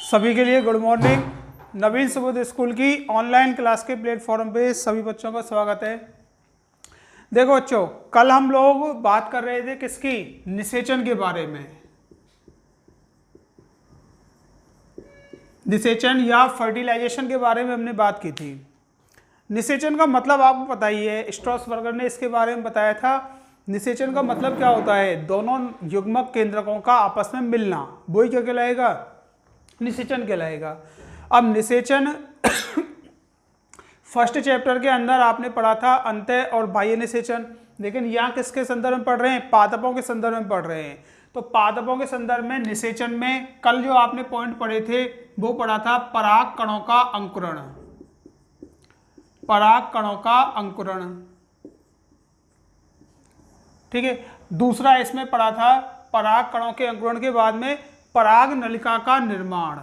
सभी के लिए गुड मॉर्निंग। नवीन सुबोध स्कूल की ऑनलाइन क्लास के प्लेटफॉर्म पे सभी बच्चों का स्वागत है। देखो बच्चों, कल हम लोग बात कर रहे थे किसकी, निषेचन के बारे में। निषेचन या फर्टिलाइजेशन के बारे में हमने बात की थी। निषेचन का मतलब आपको पता ही है, स्ट्रॉसबर्गर ने इसके बारे में बताया था। निषेचन का मतलब क्या होता है, दोनों युग्मक केंद्रकों का आपस में मिलना, वही क्या कहलाएगा, निषेचन कहलाएगा। अब निषेचन फर्स्ट चैप्टर के अंदर आपने पढ़ा था अंतः और बाह्य निषेचन, लेकिन यहाँ किसके संदर्भ में पढ़ रहे हैं, पादपों के संदर्भ में पढ़ रहे हैं। तो पादपों के संदर्भ में निषेचन में कल जो आपने पॉइंट पढ़े थे वो पढ़ा था पराग कणों का अंकुरण। पराग कणों का अंकुरण, ठीक है। दूसरा इसमें पढ़ा था पराग कणों के अंकुरण के बाद में पराग नलिका का निर्माण।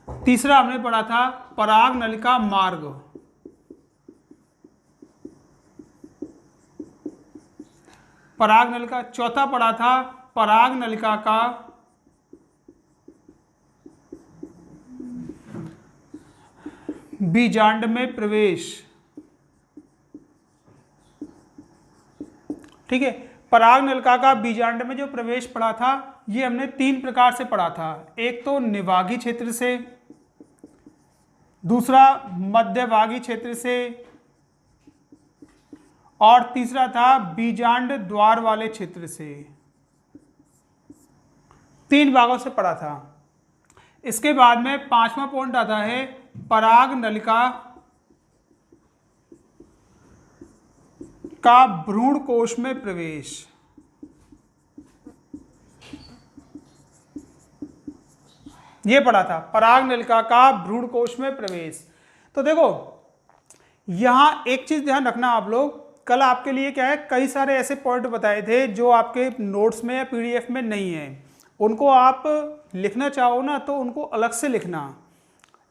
तीसरा हमने पढ़ा था पराग नलिका मार्ग। पराग नलिका, चौथा पढ़ा था पराग नलिका का बीजांड में प्रवेश, ठीक है। पराग नलिका का बीजांड में जो प्रवेश पढ़ा था ये हमने तीन प्रकार से पढ़ा था। एक तो निवागी क्षेत्र से, दूसरा मध्यभागी क्षेत्र से, और तीसरा था बीजांड द्वार वाले क्षेत्र से। तीन भागों से पढ़ा था। इसके बाद में पांचवा पॉइंट आता है पराग नलिका का भ्रूण कोश में प्रवेश। ये पढ़ा था पराग नलिका का भ्रूण कोश में प्रवेश। तो देखो यहां एक चीज ध्यान रखना आप लोग, कल आपके लिए क्या है, कई सारे ऐसे पॉइंट बताए थे जो आपके नोट्स में या पीडीएफ में नहीं है। उनको आप लिखना चाहो ना तो उनको अलग से लिखना,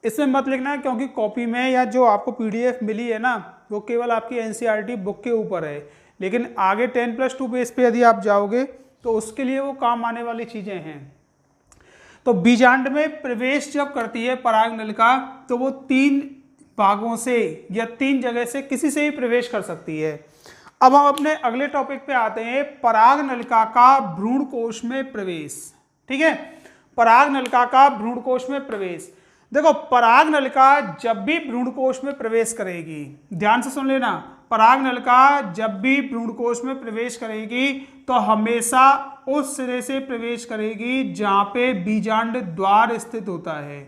इसमें मत लिखना, क्योंकि कॉपी में या जो आपको पीडीएफ मिली है ना वो केवल आपकी एनसीईआरटी बुक के ऊपर है, लेकिन आगे 10+2 पेज पे यदि आप जाओगे तो उसके लिए वो काम आने वाली चीज़ें हैं। तो बीजांड में प्रवेश जब करती है पराग नलिका तो वो तीन भागों से या तीन जगह से किसी से ही प्रवेश कर सकती है। अब हम अपने अगले टॉपिक पे आते हैं, पराग नलिका का भ्रूण कोश में प्रवेश, ठीक है। पराग नलिका का भ्रूण कोश में प्रवेश। देखो पराग नलिका जब भी भ्रूण कोश में प्रवेश करेगी, ध्यान से सुन लेना, पराग नलिका जब भी भ्रूण कोश में प्रवेश करेगी तो हमेशा उस सिरे से प्रवेश करेगी जहां पे बीजांड द्वार स्थित होता है।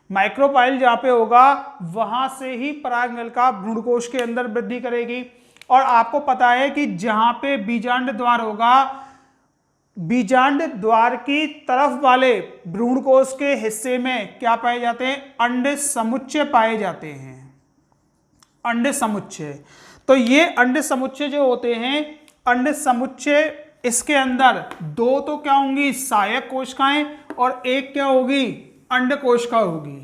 माइक्रोपाइल जहां पे होगा वहां से ही पराग नलिका भ्रूण कोश के अंदर वृद्धि करेगी। और आपको पता है कि जहां पे बीजांड द्वार होगा, बीजांड द्वार की तरफ वाले भ्रूणकोश के हिस्से में क्या पाए जाते हैं, अंड समुच्चय पाए जाते हैं। अंड समुच्चय, तो ये अंड समुच्चय जो होते हैं, अंड समुच्चय इसके अंदर दो तो क्या होंगी, सहायक कोशिकाएं, और एक क्या होगी, अंड कोशिका होगी।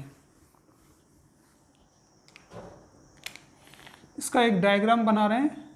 इसका एक डायग्राम बना रहे हैं।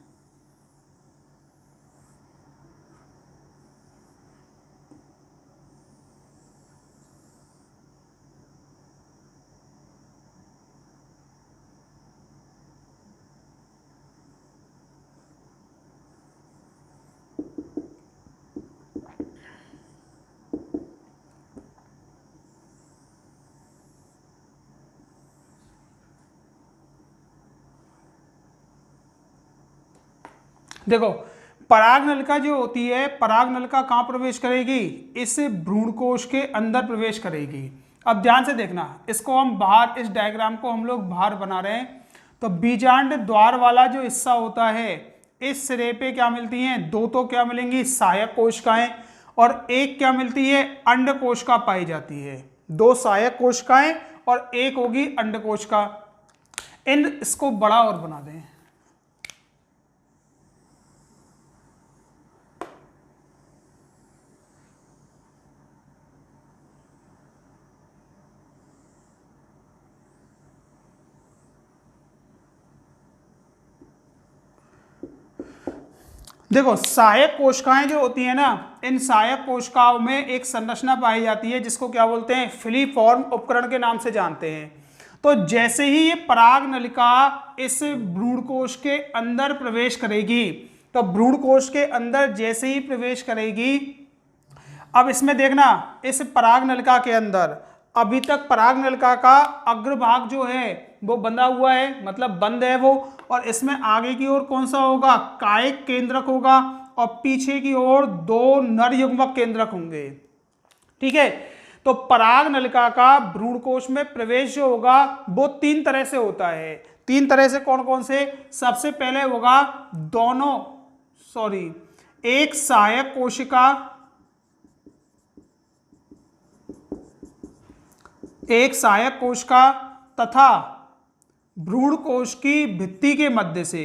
देखो पराग नलिका जो होती है, पराग नलिका कहां प्रवेश करेगी, इस भ्रूणकोश के अंदर प्रवेश करेगी। अब ध्यान से देखना, इसको हम बाहर, इस डायग्राम को हम लोग बाहर बना रहे हैं। तो बीजांड द्वार वाला जो हिस्सा होता है, इस सिरे पे क्या मिलती हैं, दो तो क्या मिलेंगी, सहायक कोशिकाएं, और एक क्या मिलती है, अंड कोशिका पाई जाती है। दो सहायक कोशिकाएं और एक होगी अंड कोशिका। इसको बड़ा और बना दें। देखो सहायक कोशिकाएं जो होती है ना, इन सहायक कोशिकाओं में एक संरचना पाई जाती है जिसको क्या बोलते हैं, फिलीफॉर्म उपकरण के नाम से जानते हैं। तो जैसे ही ये पराग नलिका इस भ्रूणकोश के अंदर प्रवेश करेगी, तो भ्रूणकोश के अंदर जैसे ही प्रवेश करेगी, अब इसमें देखना, इस पराग नलिका के अंदर अभी तक पराग नलिका का अग्रभाग जो है वो बंधा हुआ है, मतलब बंद है वो, और इसमें आगे की ओर कौन सा होगा, कायिक केंद्रक होगा, और पीछे की ओर 2 नर युग्मक केंद्रक होंगे। ठीक है, तो पराग नलिका का भ्रूणकोश में प्रवेश जो होगा वो 3 तरह से होता है। 3 तरह से कौन कौन से, सबसे पहले होगा एक सहायक कोशिका, एक सहायक कोशिका तथा भ्रूणकोश की भित्ति के मध्य से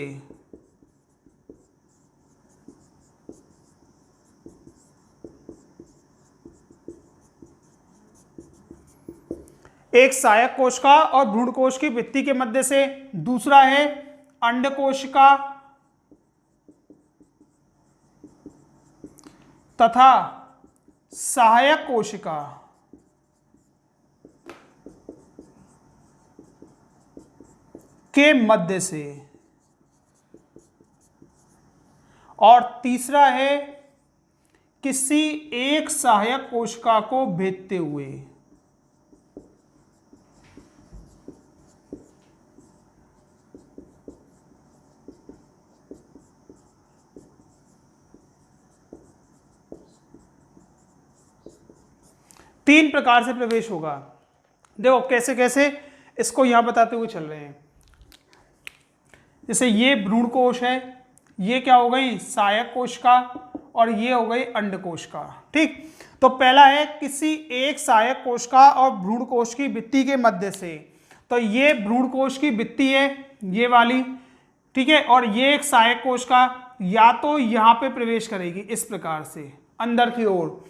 एक सहायक कोशिका और भ्रूणकोश की भित्ति के मध्य से। दूसरा है अंडकोशिका तथा सहायक कोशिका के मध्य से। और तीसरा है किसी एक सहायक कोशिका को भेदते हुए। तीन प्रकार से प्रवेश होगा। देखो कैसे कैसे इसको यहां बताते हुए चल रहे हैं। जैसे ये भ्रूणकोश है, ये क्या हो गई सहायक कोशिका, और ये हो गई अंडकोशिका। ठीक, तो पहला है किसी एक सहायक कोशिका और भ्रूणकोश की भित्ति के मध्य से। तो ये भ्रूणकोश की भित्ति है ये वाली, ठीक है, और ये एक सहायक कोशिका या तो यहाँ पे प्रवेश करेगी इस प्रकार से अंदर की ओर,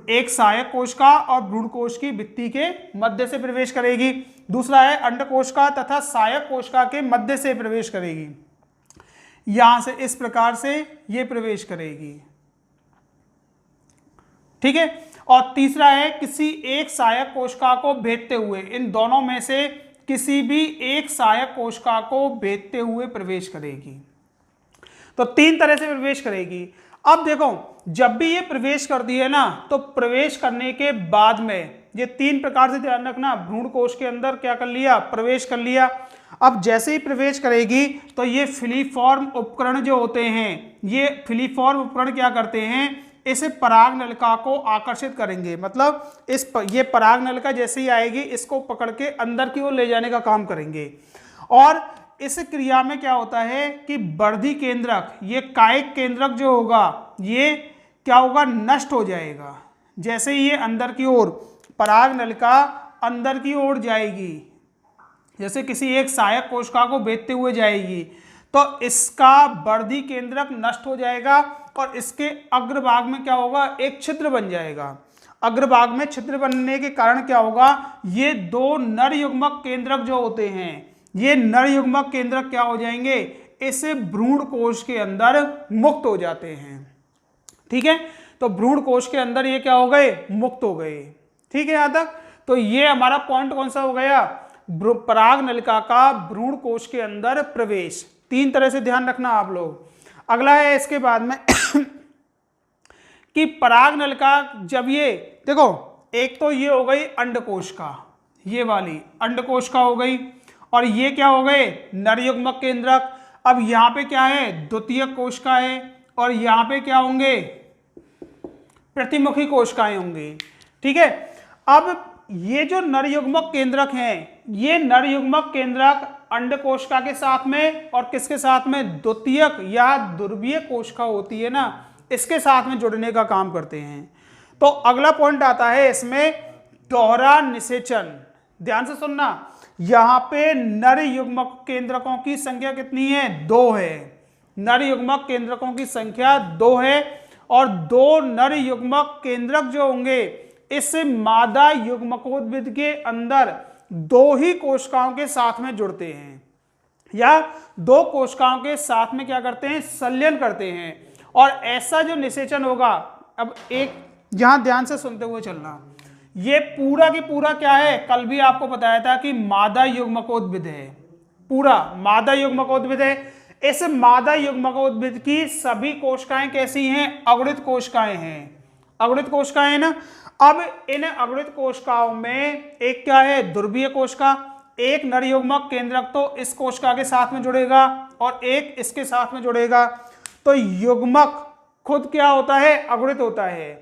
एक सहायक कोशिका और भ्रूणकोश की भित्ति के मध्य से प्रवेश करेगी। दूसरा है अंडकोशिका तथा सहायक कोशिका के मध्य से प्रवेश करेगी, यहां से इस प्रकार से ये प्रवेश करेगी। ठीक है, और तीसरा है किसी एक सहायक कोशिका को भेदते हुए, इन दोनों में से किसी भी एक सहायक कोशिका को भेदते हुए प्रवेश करेगी। तो 3 तरह से प्रवेश करेगी। अब देखो जब भी ये प्रवेश करती है ना, तो प्रवेश करने के बाद में ये 3 प्रकार से ध्यान रखना, भ्रूणकोश के अंदर क्या कर लिया, प्रवेश कर लिया। अब जैसे ही प्रवेश करेगी तो ये फिलीफॉर्म उपकरण जो होते हैं, ये फिलीफॉर्म उपकरण क्या करते हैं, इस पराग नलिका को आकर्षित करेंगे। मतलब ये पराग नलिका जैसे ही आएगी इसको पकड़ के अंदर की ओर ले जाने का काम करेंगे। और इस क्रिया में क्या होता है कि वर्धी केंद्रक, ये कायिक केंद्रक जो होगा ये क्या होगा, नष्ट हो जाएगा। जैसे ही ये अंदर की ओर पराग नलिका अंदर की ओर जाएगी, जैसे किसी एक सहायक कोशिका को भेदते हुए जाएगी, तो इसका वर्धी केंद्रक नष्ट हो जाएगा और इसके अग्रभाग में क्या होगा, एक छिद्र बन जाएगा। अग्रभाग में छिद्र बनने के कारण क्या होगा, ये 2 नर युग्मक केंद्रक जो होते हैं, ये नर युग्मक केंद्रक क्या हो जाएंगे, इस भ्रूणकोश के अंदर मुक्त हो जाते हैं। ठीक है, तो भ्रूणकोश के अंदर ये क्या हो गए, मुक्त हो गए। ठीक है यहां तक। तो ये हमारा पॉइंट कौन सा हो गया, पराग नलिका का भ्रूणकोश के अंदर प्रवेश। 3 तरह से ध्यान रखना आप लोग। अगला है इसके बाद में कि पराग नलिका जब ये देखो, एक तो ये हो गई अंडकोशिका, ये वाली अंडकोशिका हो गई, और ये क्या हो गए, नर युग्मक केंद्रक। अब यहाँ पे क्या है, द्वितीयक कोशिका है, और यहाँ पे क्या होंगे, प्रतिमुखी कोशिकाएं होंगी। ठीक है, अब ये जो नर युग्मक केंद्रक हैं, ये नर युग्मक केंद्रक अंडकोशिका के साथ में और किसके साथ में, द्वितीयक या ध्रुवीय कोशिका होती है ना, इसके साथ में जुड़ने का काम करते हैं। तो अगला पॉइंट आता है इसमें दोहरा निषेचन। ध्यान से सुनना, यहां पे नर युग्मक केंद्रकों की संख्या कितनी है, 2 है। नर युग्मक केंद्रकों की संख्या 2 है, और 2 नर युग्मक केंद्रक जो होंगे इस मादा युग्मकोद्भिद के अंदर 2 ही कोशिकाओं के साथ में जुड़ते हैं, या 2 कोशिकाओं के साथ में क्या करते हैं, संलयन करते हैं। और ऐसा जो निषेचन होगा, अब एक यहां ध्यान से सुनते हुए चलना, ये पूरा की पूरा क्या है, कल भी आपको बताया था कि मादा युग्मकोद्भिद है, पूरा मादा युग्मकोद्भिद है। इस मादा युग्मकोद्भिद की सभी कोशिकाएं कैसी हैं, अगुणित कोशिकाएं हैं, अगुणित कोशिकाएं ना। अब इन अगुणित कोशिकाओं में एक क्या है, ध्रुवीय कोशिका, एक नर युग्मक केंद्रक तो इस कोशिका के साथ में जुड़ेगा और एक इसके साथ में जुड़ेगा, तो युग्मक खुद क्या होता है, अगुणित होता है।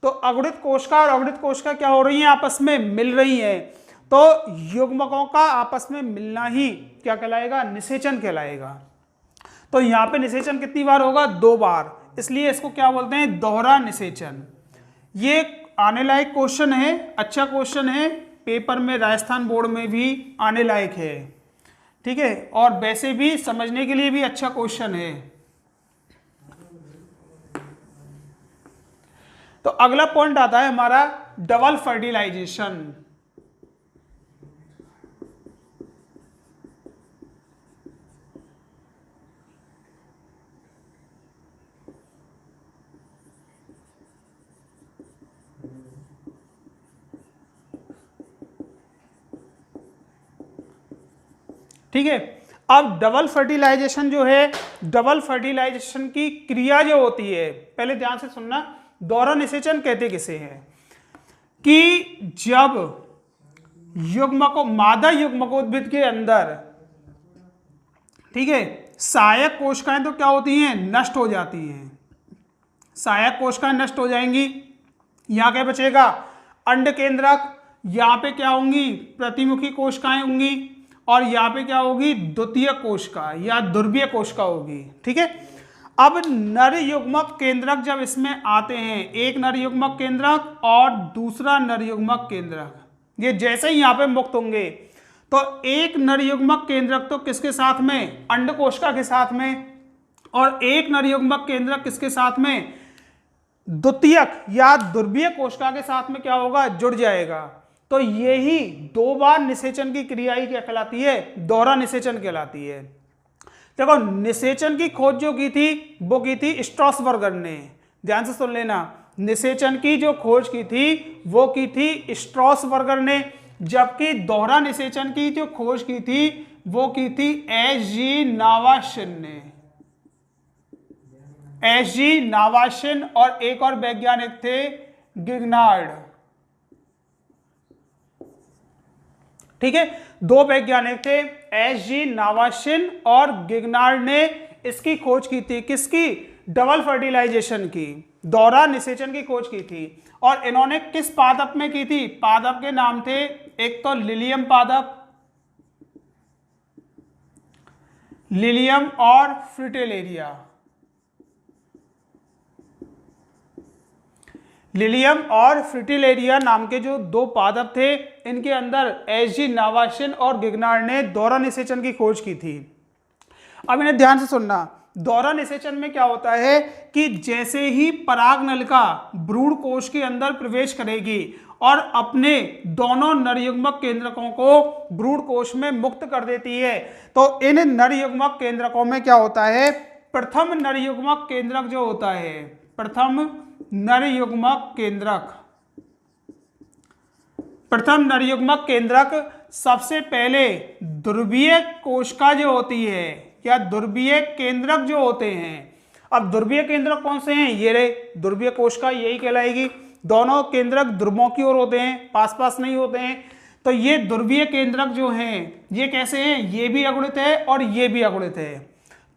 तो अगुणित कोशिका और अगुणित कोशिका क्या हो रही हैं, आपस में मिल रही हैं, तो युग्मकों का आपस में मिलना ही क्या कहलाएगा, निषेचन कहलाएगा। तो यहाँ पे निषेचन कितनी बार होगा, 2 बार, इसलिए इसको क्या बोलते हैं, दोहरा निषेचन। ये आने लायक क्वेश्चन है, अच्छा क्वेश्चन है, पेपर में राजस्थान बोर्ड में भी आने लायक है, ठीक है, और वैसे भी समझने के लिए भी अच्छा क्वेश्चन है। तो अगला पॉइंट आता है हमारा डबल फर्टिलाइजेशन। ठीक है, अब डबल फर्टिलाइजेशन जो है, डबल फर्टिलाइजेशन की क्रिया जो होती है, पहले ध्यान से सुनना, दोहरा निषेचन कहते किसे हैं, कि जब युग्मकों, मादा युग्मकोद्भिद के अंदर, ठीक है, सहायक कोशिकाएं तो क्या होती हैं, नष्ट हो जाती हैं, सहायक कोशिकाएं नष्ट हो जाएंगी, यहां क्या बचेगा, अंड केंद्रक, यहां पे क्या होंगी, प्रतिमुखी कोशिकाएं होंगी, और यहाँ पे क्या होगी, द्वितीय कोशिका या ध्रुवीय कोशिका होगी। ठीक है, अब नर युग्मक केंद्रक जब इसमें आते हैं, एक नर युग्मक केंद्रक और दूसरा नर युग्मक केंद्रक, ये जैसे ही यहाँ पे मुक्त होंगे, तो एक नर युग्मक केंद्रक तो किसके साथ में, अंड कोशिका के साथ में, और एक नर युग्मक केंद्रक किसके साथ में, द्वितीयक या ध्रुवीय कोशिका के साथ में क्या होगा, जुड़ जाएगा। तो यही 2 बार निषेचन की क्रिया ही क्या कहलाती है, दोहरा निषेचन कहलाती है। देखो, निषेचन की खोज जो की थी वो की थी स्ट्रॉसबर्गर ने, ध्यान से सुन लेना, निषेचन की जो खोज की थी वो की थी स्ट्रॉसबर्गर ने, जबकि दोहरा निषेचन की जो खोज की थी वो की थी एस.जी. नावाशिन ने, एस.जी. नावाशिन, और एक और वैज्ञानिक थे गिगनार्ड। ठीक है, 2 वैज्ञानिक थे, एस.जी. नावाशिन और गिगनार्ड ने इसकी खोज की थी, किसकी, डबल फर्टिलाइजेशन की, दोहरा निषेचन की खोज की थी। और इन्होंने किस पादप में की थी, पादप के नाम थे, एक तो लिलियम पादप, लिलियम और फ्रिटिलेरिया, लिलियम और फ्रिटिलेरिया नाम के जो 2 पादप थे, इनके अंदर एस.जी. नावाशिन और गिगनार्ड ने दोहरा निषेचन की खोज की थी। अब इन्हें ध्यान से सुनना, दोहरा निषेचन में क्या होता है कि जैसे ही परागनलिका भ्रूण कोश के अंदर प्रवेश करेगी और अपने दोनों नरयुग्मक केंद्रकों को भ्रूण कोश में मुक्त कर देती है, तो इन नरयुग्मक केंद्रकों में क्या होता है, प्रथम नरयुग्मक केंद्रक जो होता है, प्रथम नरयुग्मक केंद्रक, प्रथम नरयुग्मक केंद्रक सबसे पहले ध्रुवीय कोशिका जो होती है या ध्रुवीय केंद्रक जो होते हैं। अब ध्रुवीय केंद्रक कौन से हैं, ये रहे ध्रुवीय कोशिका, यही कहलाएगी। दोनों केंद्रक ध्रुवों की ओर होते हैं, पास पास नहीं होते हैं। तो ये ध्रुवीय केंद्रक जो हैं ये कैसे हैं, ये भी अगुणित है और ये भी अगुणित है।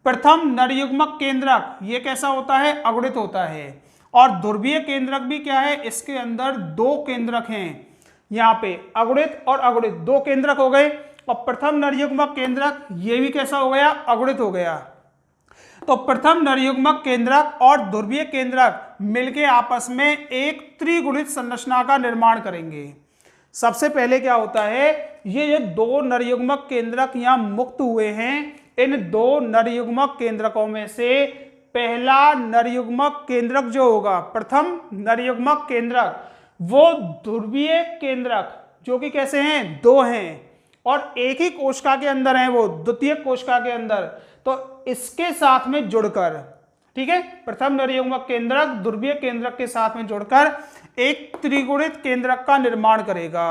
प्रथम नरयुग्मक केंद्रक ये कैसा होता है, अगुणित होता है। और ध्रुवीय केंद्रक भी क्या है, इसके अंदर 2 केंद्रक हैं, यहाँ पे अगुणित और अगुणित 2 केंद्रक हो गए। और प्रथम नरयुग्मक केंद्रक ये भी कैसा हो गया, अगुणित हो गया। तो प्रथम नरयुग्मक केंद्रक और ध्रुवीय केंद्रक मिलके आपस में एक त्रिगुणित संरचना का निर्माण करेंगे। सबसे पहले क्या होता है, ये 2 नरयुग्मक केंद्रक यहाँ मुक्त हुए हैं, इन 2 नरयुग्मक केंद्रकों में से पहला नरयुग्मक केंद्रक जो होगा, प्रथम नरयुग्मक केंद्रक, वो ध्रुवीय केंद्रक जो कि कैसे हैं, 2 हैं और एक ही कोशिका के अंदर हैं, वो द्वितीय कोशिका के अंदर। तो इसके साथ में जुड़कर ठीक है, प्रथम नरयुग्मक केंद्रक ध्रुवीय केंद्रक के साथ में जुड़कर एक त्रिगुणित केंद्रक का निर्माण करेगा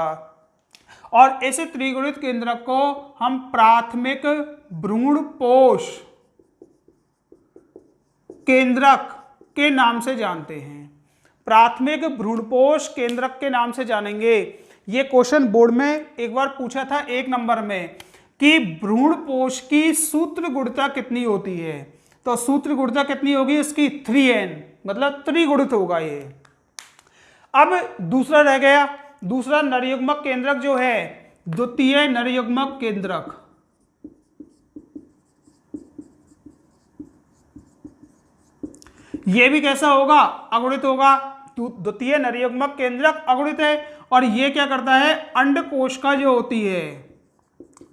और ऐसे त्रिगुणित केंद्रक को हम प्राथमिक भ्रूणपोष केंद्रक के नाम से जानते हैं। प्राथमिक भ्रूणपोष केंद्रक के नाम से जानेंगे। ये क्वेश्चन बोर्ड में एक बार पूछा था 1 नंबर में कि भ्रूणपोष की सूत्र गुणता कितनी होती है, तो सूत्र गुणता कितनी होगी इसकी 3n, मतलब त्रिगुणित होगा ये। अब दूसरा रह गया, दूसरा नरयुग्मक केंद्रक जो है द्वितीय नरयुग्मक केंद्रक। ये भी कैसा होगा, अगुणित होगा। द्वितीय नरयुग्मक केंद्रक अगुणित है और ये क्या करता है, अंडकोश का जो होती है,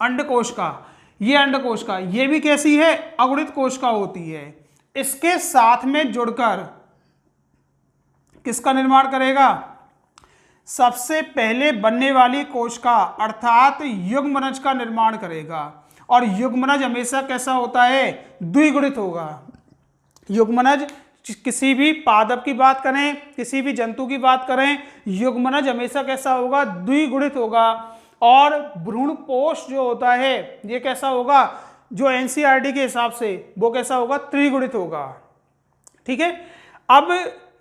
अंडकोश का, ये अंडकोश का, ये भी कैसी है, अगुणित कोश का होती है। इसके साथ में जुड़कर किसका निर्माण करेगा, सबसे पहले बनने वाली कोश का अर्थात युग्मनज का निर्माण करेगा। और युग्मनज हमेशा कैसा होता है, द्विगुणित होगा। युग्मनज किसी भी पादप की बात करें, किसी भी जंतु की बात करें, युग्मनज हमेशा कैसा होगा, द्विगुणित होगा। और भ्रूणपोष जो होता है ये कैसा होगा, जो एनसीईआरटी के हिसाब से वो कैसा होगा, त्रिगुणित होगा। ठीक है, अब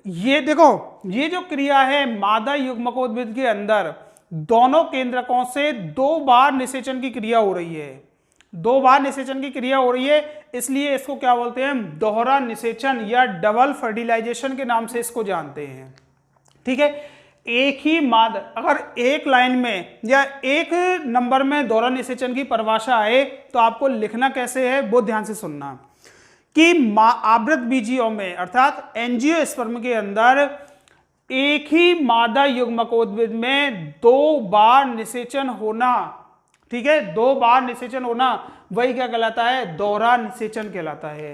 ये देखो, ये जो क्रिया है मादा युग्मकोद्भिद के अंदर दोनों केंद्रकों से 2 बार निषेचन की क्रिया हो रही है, 2 बार निषेचन की क्रिया हो रही है, इसलिए इसको क्या बोलते हैं, दोहरा निषेचन या डबल फर्टिलाइजेशन के नाम से इसको जानते हैं। ठीक है, एक ही मादा, अगर एक लाइन में या एक नंबर में दोहरा निषेचन की परिभाषा आए तो आपको लिखना कैसे है वो ध्यान से सुनना कि आवृत बीजियों में अर्थात एंजियोस्पर्म के अंदर एक ही मादा युग्मकोद्भिद में 2 बार निषेचन होना, ठीक है, 2 बार निषेचन होना, वही क्या कहलाता है, दोहरा निषेचन कहलाता है।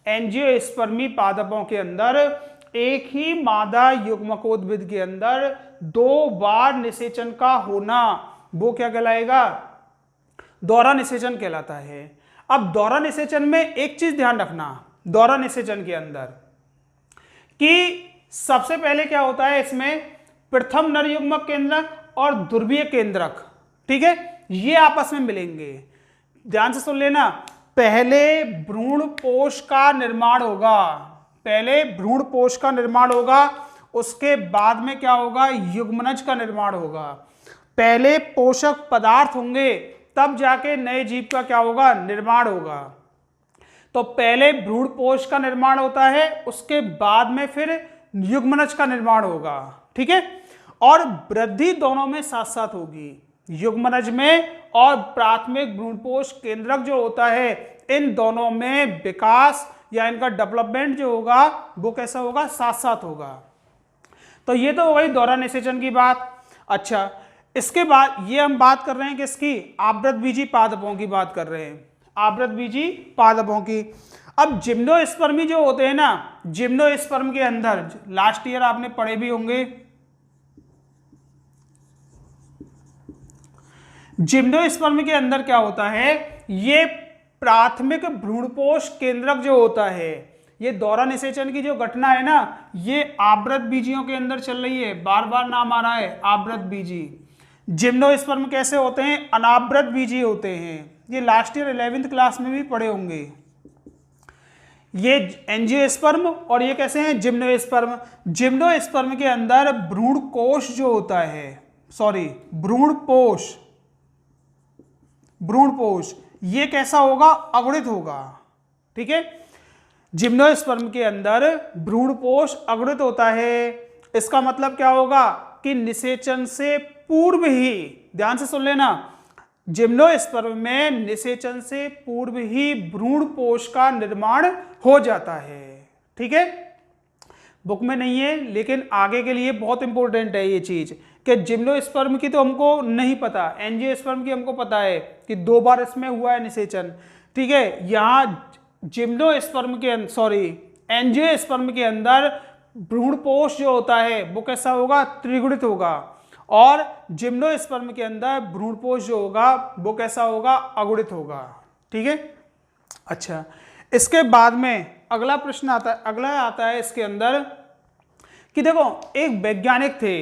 एंजियोस्पर्मी पादपों के अंदर एक ही मादा युग्मकोद्भिद के अंदर 2 बार निषेचन का होना वो क्या कहलाएगा, दोहरा निषेचन कहलाता है। अब दोहरा निषेचन में एक चीज ध्यान रखना, दोहरा निषेचन के अंदर कि सबसे पहले क्या होता है, इसमें प्रथम नरयुग्मक केंद्रक और ध्रुवीय केंद्रक, ठीक है, ये आपस में मिलेंगे। ध्यान से सुन लेना, पहले भ्रूणपोष का निर्माण होगा, पहले भ्रूणपोष का निर्माण होगा, उसके बाद में क्या होगा, युग्मनज का निर्माण होगा। पहले पोषक पदार्थ होंगे तब जाके नए जीव का क्या होगा, निर्माण होगा। तो पहले भ्रूणपोष का निर्माण होता है, उसके बाद में फिर युग्मनज का निर्माण होगा। ठीक है, और वृद्धि दोनों में साथ साथ होगी, युग्मनज में और प्राथमिक भ्रूणपोष केंद्रक जो होता है, इन दोनों में विकास या इनका डेवलपमेंट जो होगा वो कैसा होगा, साथ साथ होगा। तो ये तो हो गई दोहरा निषेचन की बात। अच्छा, इसके बाद ये हम बात कर रहे हैं किसकी, आवृतबीजी पादपों की बात कर रहे हैं, आवृतबीजी पादपों की। अब जिम्नोस्पर्मी जो होते हैं ना, जिम्नोस्पर्म के अंदर लास्ट ईयर आपने पढ़े भी होंगे, जिम्नोस्पर्म के अंदर क्या होता है, ये प्राथमिक भ्रूणपोष केंद्रक जो होता है, ये दोहरा निषेचन की जो घटना है ना, ये आवृत बीजियों के अंदर चल रही है, बार बार नाम आ रहा है आवृत बीजी। जिम्नोस्पर्म कैसे होते हैं, अनावृत बीजी होते हैं, ये लास्ट ईयर 11th क्लास में भी पढ़े होंगे। ये एंजियोस्पर्म और ये कैसे हैं, जिम्नोस्पर्म। जिम्नोस्पर्म के अंदर भ्रूणकोश जो होता है, सॉरी भ्रूणपोष, भ्रूणपोष ये कैसा होगा, अगुणित होगा। ठीक है, जिम्नोस्पर्म के अंदर भ्रूणपोष अगुणित होता है। इसका मतलब क्या होगा कि निषेचन से पूर्व ही, ध्यान से सुन लेना, जिम्नोस्पर्म में निषेचन से पूर्व ही भ्रूणपोष का निर्माण हो जाता है। ठीक है, बुक में नहीं है लेकिन आगे के लिए बहुत इंपॉर्टेंट है ये चीज कि जिम्नोस्पर्म की तो हमको नहीं पता, एंजियोस्पर्म की हमको पता है कि 2 बार इसमें हुआ है निषेचन। ठीक है, यहाँ जिम्नोस्पर्म के सॉरी एंजियोस्पर्म के अंदर भ्रूणपोष जो होता है वो कैसा होगा, त्रिगुणित होगा, और जिम्नोस्पर्म के अंदर भ्रूणपोष जो होगा वो कैसा होगा, अगुणित होगा। ठीक है, अच्छा, इसके बाद में अगला प्रश्न आता है, अगला आता है इसके अंदर कि देखो एक वैज्ञानिक थे,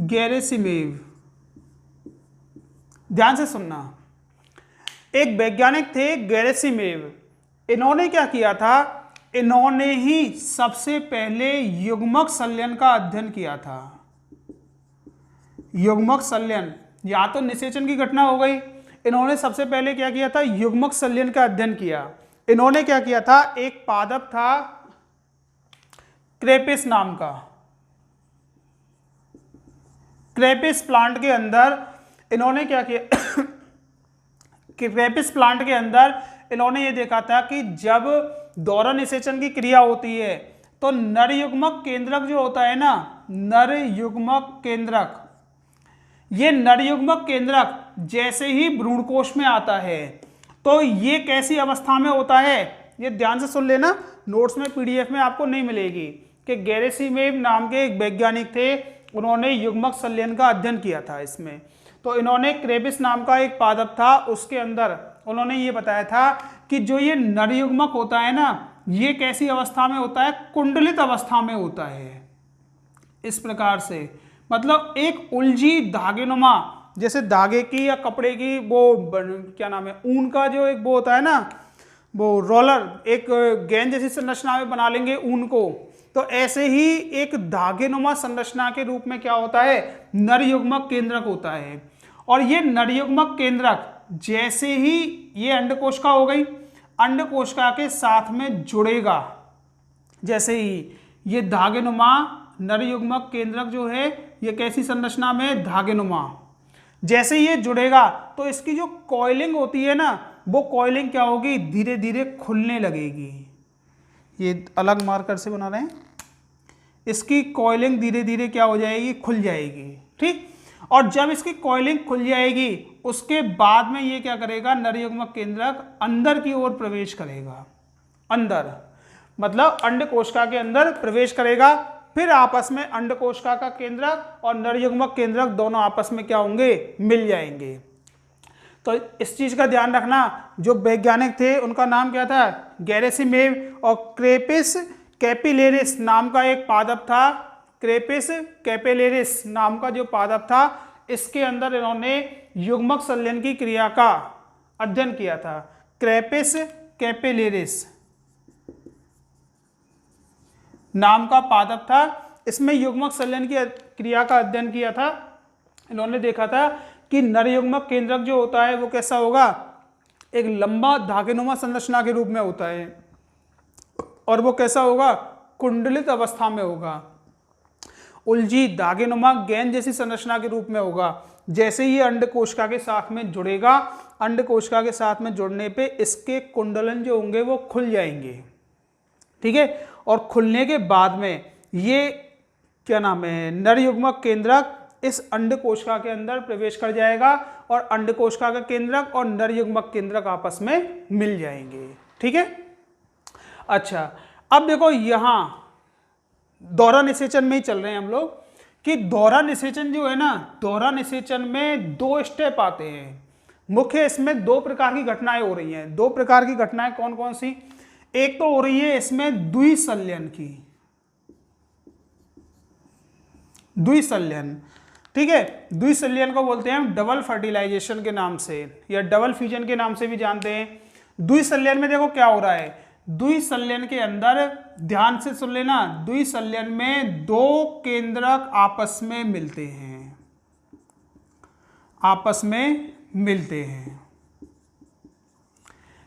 गेरेसिमेव, ध्यान से सुनना, एक वैज्ञानिक थे गेरेसिमेव। इन्होंने क्या किया था, इन्होंने ही सबसे पहले युग्मक संलयन का अध्ययन किया था। युग्मक संलयन, या तो निषेचन की घटना हो गई, इन्होंने सबसे पहले क्या किया था, युग्मक संलयन का अध्ययन किया। इन्होंने क्या किया था, एक पादप था क्रेपिस नाम का, क्रेपिस प्लांट के अंदर इन्होंने क्या किया क्रेपिस प्लांट के अंदर इन्होंने ये देखा था कि जब दोहरा निषेचन की क्रिया होती है तो नर युग्मक केंद्रक जो होता है ना, नर युग्मक केंद्रक, ये नर युग्मक केंद्रक जैसे ही भ्रूणकोश में आता है तो ये कैसी अवस्था में होता है, ये ध्यान से सुन लेना, नोट्स में पीडीएफ में आपको नहीं मिलेगी, कि गेरेसिमेव नाम के एक वैज्ञानिक थे, उन्होंने युग्मक संलयन का अध्ययन किया था इसमें। तो इन्होंने क्रेपिस नाम का एक पादप था, उसके अंदर उन्होंने ये बताया था कि जो ये नर युग्मक होता है ना, ये कैसी अवस्था में होता है, कुंडलित अवस्था में होता है। इस प्रकार से मतलब एक उलझी धागेनुमा, जैसे धागे की या कपड़े की वो क्या नाम है, ऊन का जो एक वो होता है ना, वो रोलर, एक गेंद जैसी संरचना में बना लेंगे ऊन को, तो ऐसे ही एक धागेनुमा संरचना के रूप में क्या होता है, नर युग्मक केंद्रक होता है। और ये नर युग्मक केंद्रक जैसे ही ये अंडकोशिका हो गई, अंडकोशिका के साथ में जुड़ेगा, जैसे ही ये धागेनुमा नर युग्मक केंद्रक जो है ये कैसी संरचना में, धागेनुमा, जैसे ये जुड़ेगा तो इसकी जो कॉइलिंग होती है ना, वो कॉइलिंग क्या होगी, धीरे धीरे खुलने लगेगी। ये अलग मार्कर से बना रहे हैं, इसकी कॉइलिंग धीरे धीरे क्या हो जाएगी, खुल जाएगी। ठीक, और जब इसकी कॉइलिंग खुल जाएगी उसके बाद में ये क्या करेगा, नर युग्मक केंद्रक अंदर की ओर प्रवेश करेगा, अंदर मतलब अंडकोशिका के अंदर प्रवेश करेगा, फिर आपस में अंडकोशिका का केंद्रक और नर युग्मक केंद्रक दोनों आपस में क्या होंगे, मिल जाएंगे। तो इस चीज का ध्यान रखना, जो वैज्ञानिक थे उनका नाम क्या था, गेरेसिमेव, और क्रेपिस कैपिलेरिस नाम का एक पादप था, क्रेपिस कैपिलेरिस नाम का जो पादप था, इसके अंदर इन्होंने युग्मक संलयन की क्रिया का अध्ययन किया था। क्रेपिस कैपिलेरिस नाम का पादप था, इसमें युग्मक संलयन की क्रिया का अध्ययन किया था। इन्होंने देखा था कि नर युग्मक केंद्रक जो होता है वो कैसा होगा, एक लंबा धागेनुमा संरचना के रूप में होता है, और वो कैसा होगा, कुंडलित अवस्था में होगा, उलझी धागेनुमा गेंद जैसी संरचना के रूप में होगा। जैसे ही अंडकोशिका के साथ में जुड़ेगा, अंडकोशिका के साथ में जुड़ने पे इसके कुंडलन जो होंगे वो खुल जाएंगे। ठीक है, और खुलने के बाद में ये क्या नाम है, नर युग्मक केंद्रक इस अंडकोशिका के अंदर प्रवेश कर जाएगा और अंडकोशिका का केंद्रक और नर युग्मक केंद्रक आपस में मिल जाएंगे। ठीक है, अच्छा अब देखो यहां दोहरा निषेचन में ही चल रहे हैं हम लोग, कि दोहरा निषेचन जो है ना, दोहरा निषेचन में दो स्टेप आते हैं मुख्य। इसमें दो प्रकार की घटनाएं हो रही हैं। दो प्रकार की घटनाएं कौन कौन सी, एक तो हो रही है इसमें द्विसंलयन की, द्विसंलयन। ठीक है, द्विसंलयन को बोलते हैं हम डबल फर्टिलाइजेशन के नाम से या डबल फ्यूजन के नाम से भी जानते हैं। द्विसंलयन में देखो क्या हो रहा है, द्विसंलयन के अंदर ध्यान से सुन लेना, द्विसंलयन में दो केंद्रक आपस में मिलते हैं, आपस में मिलते हैं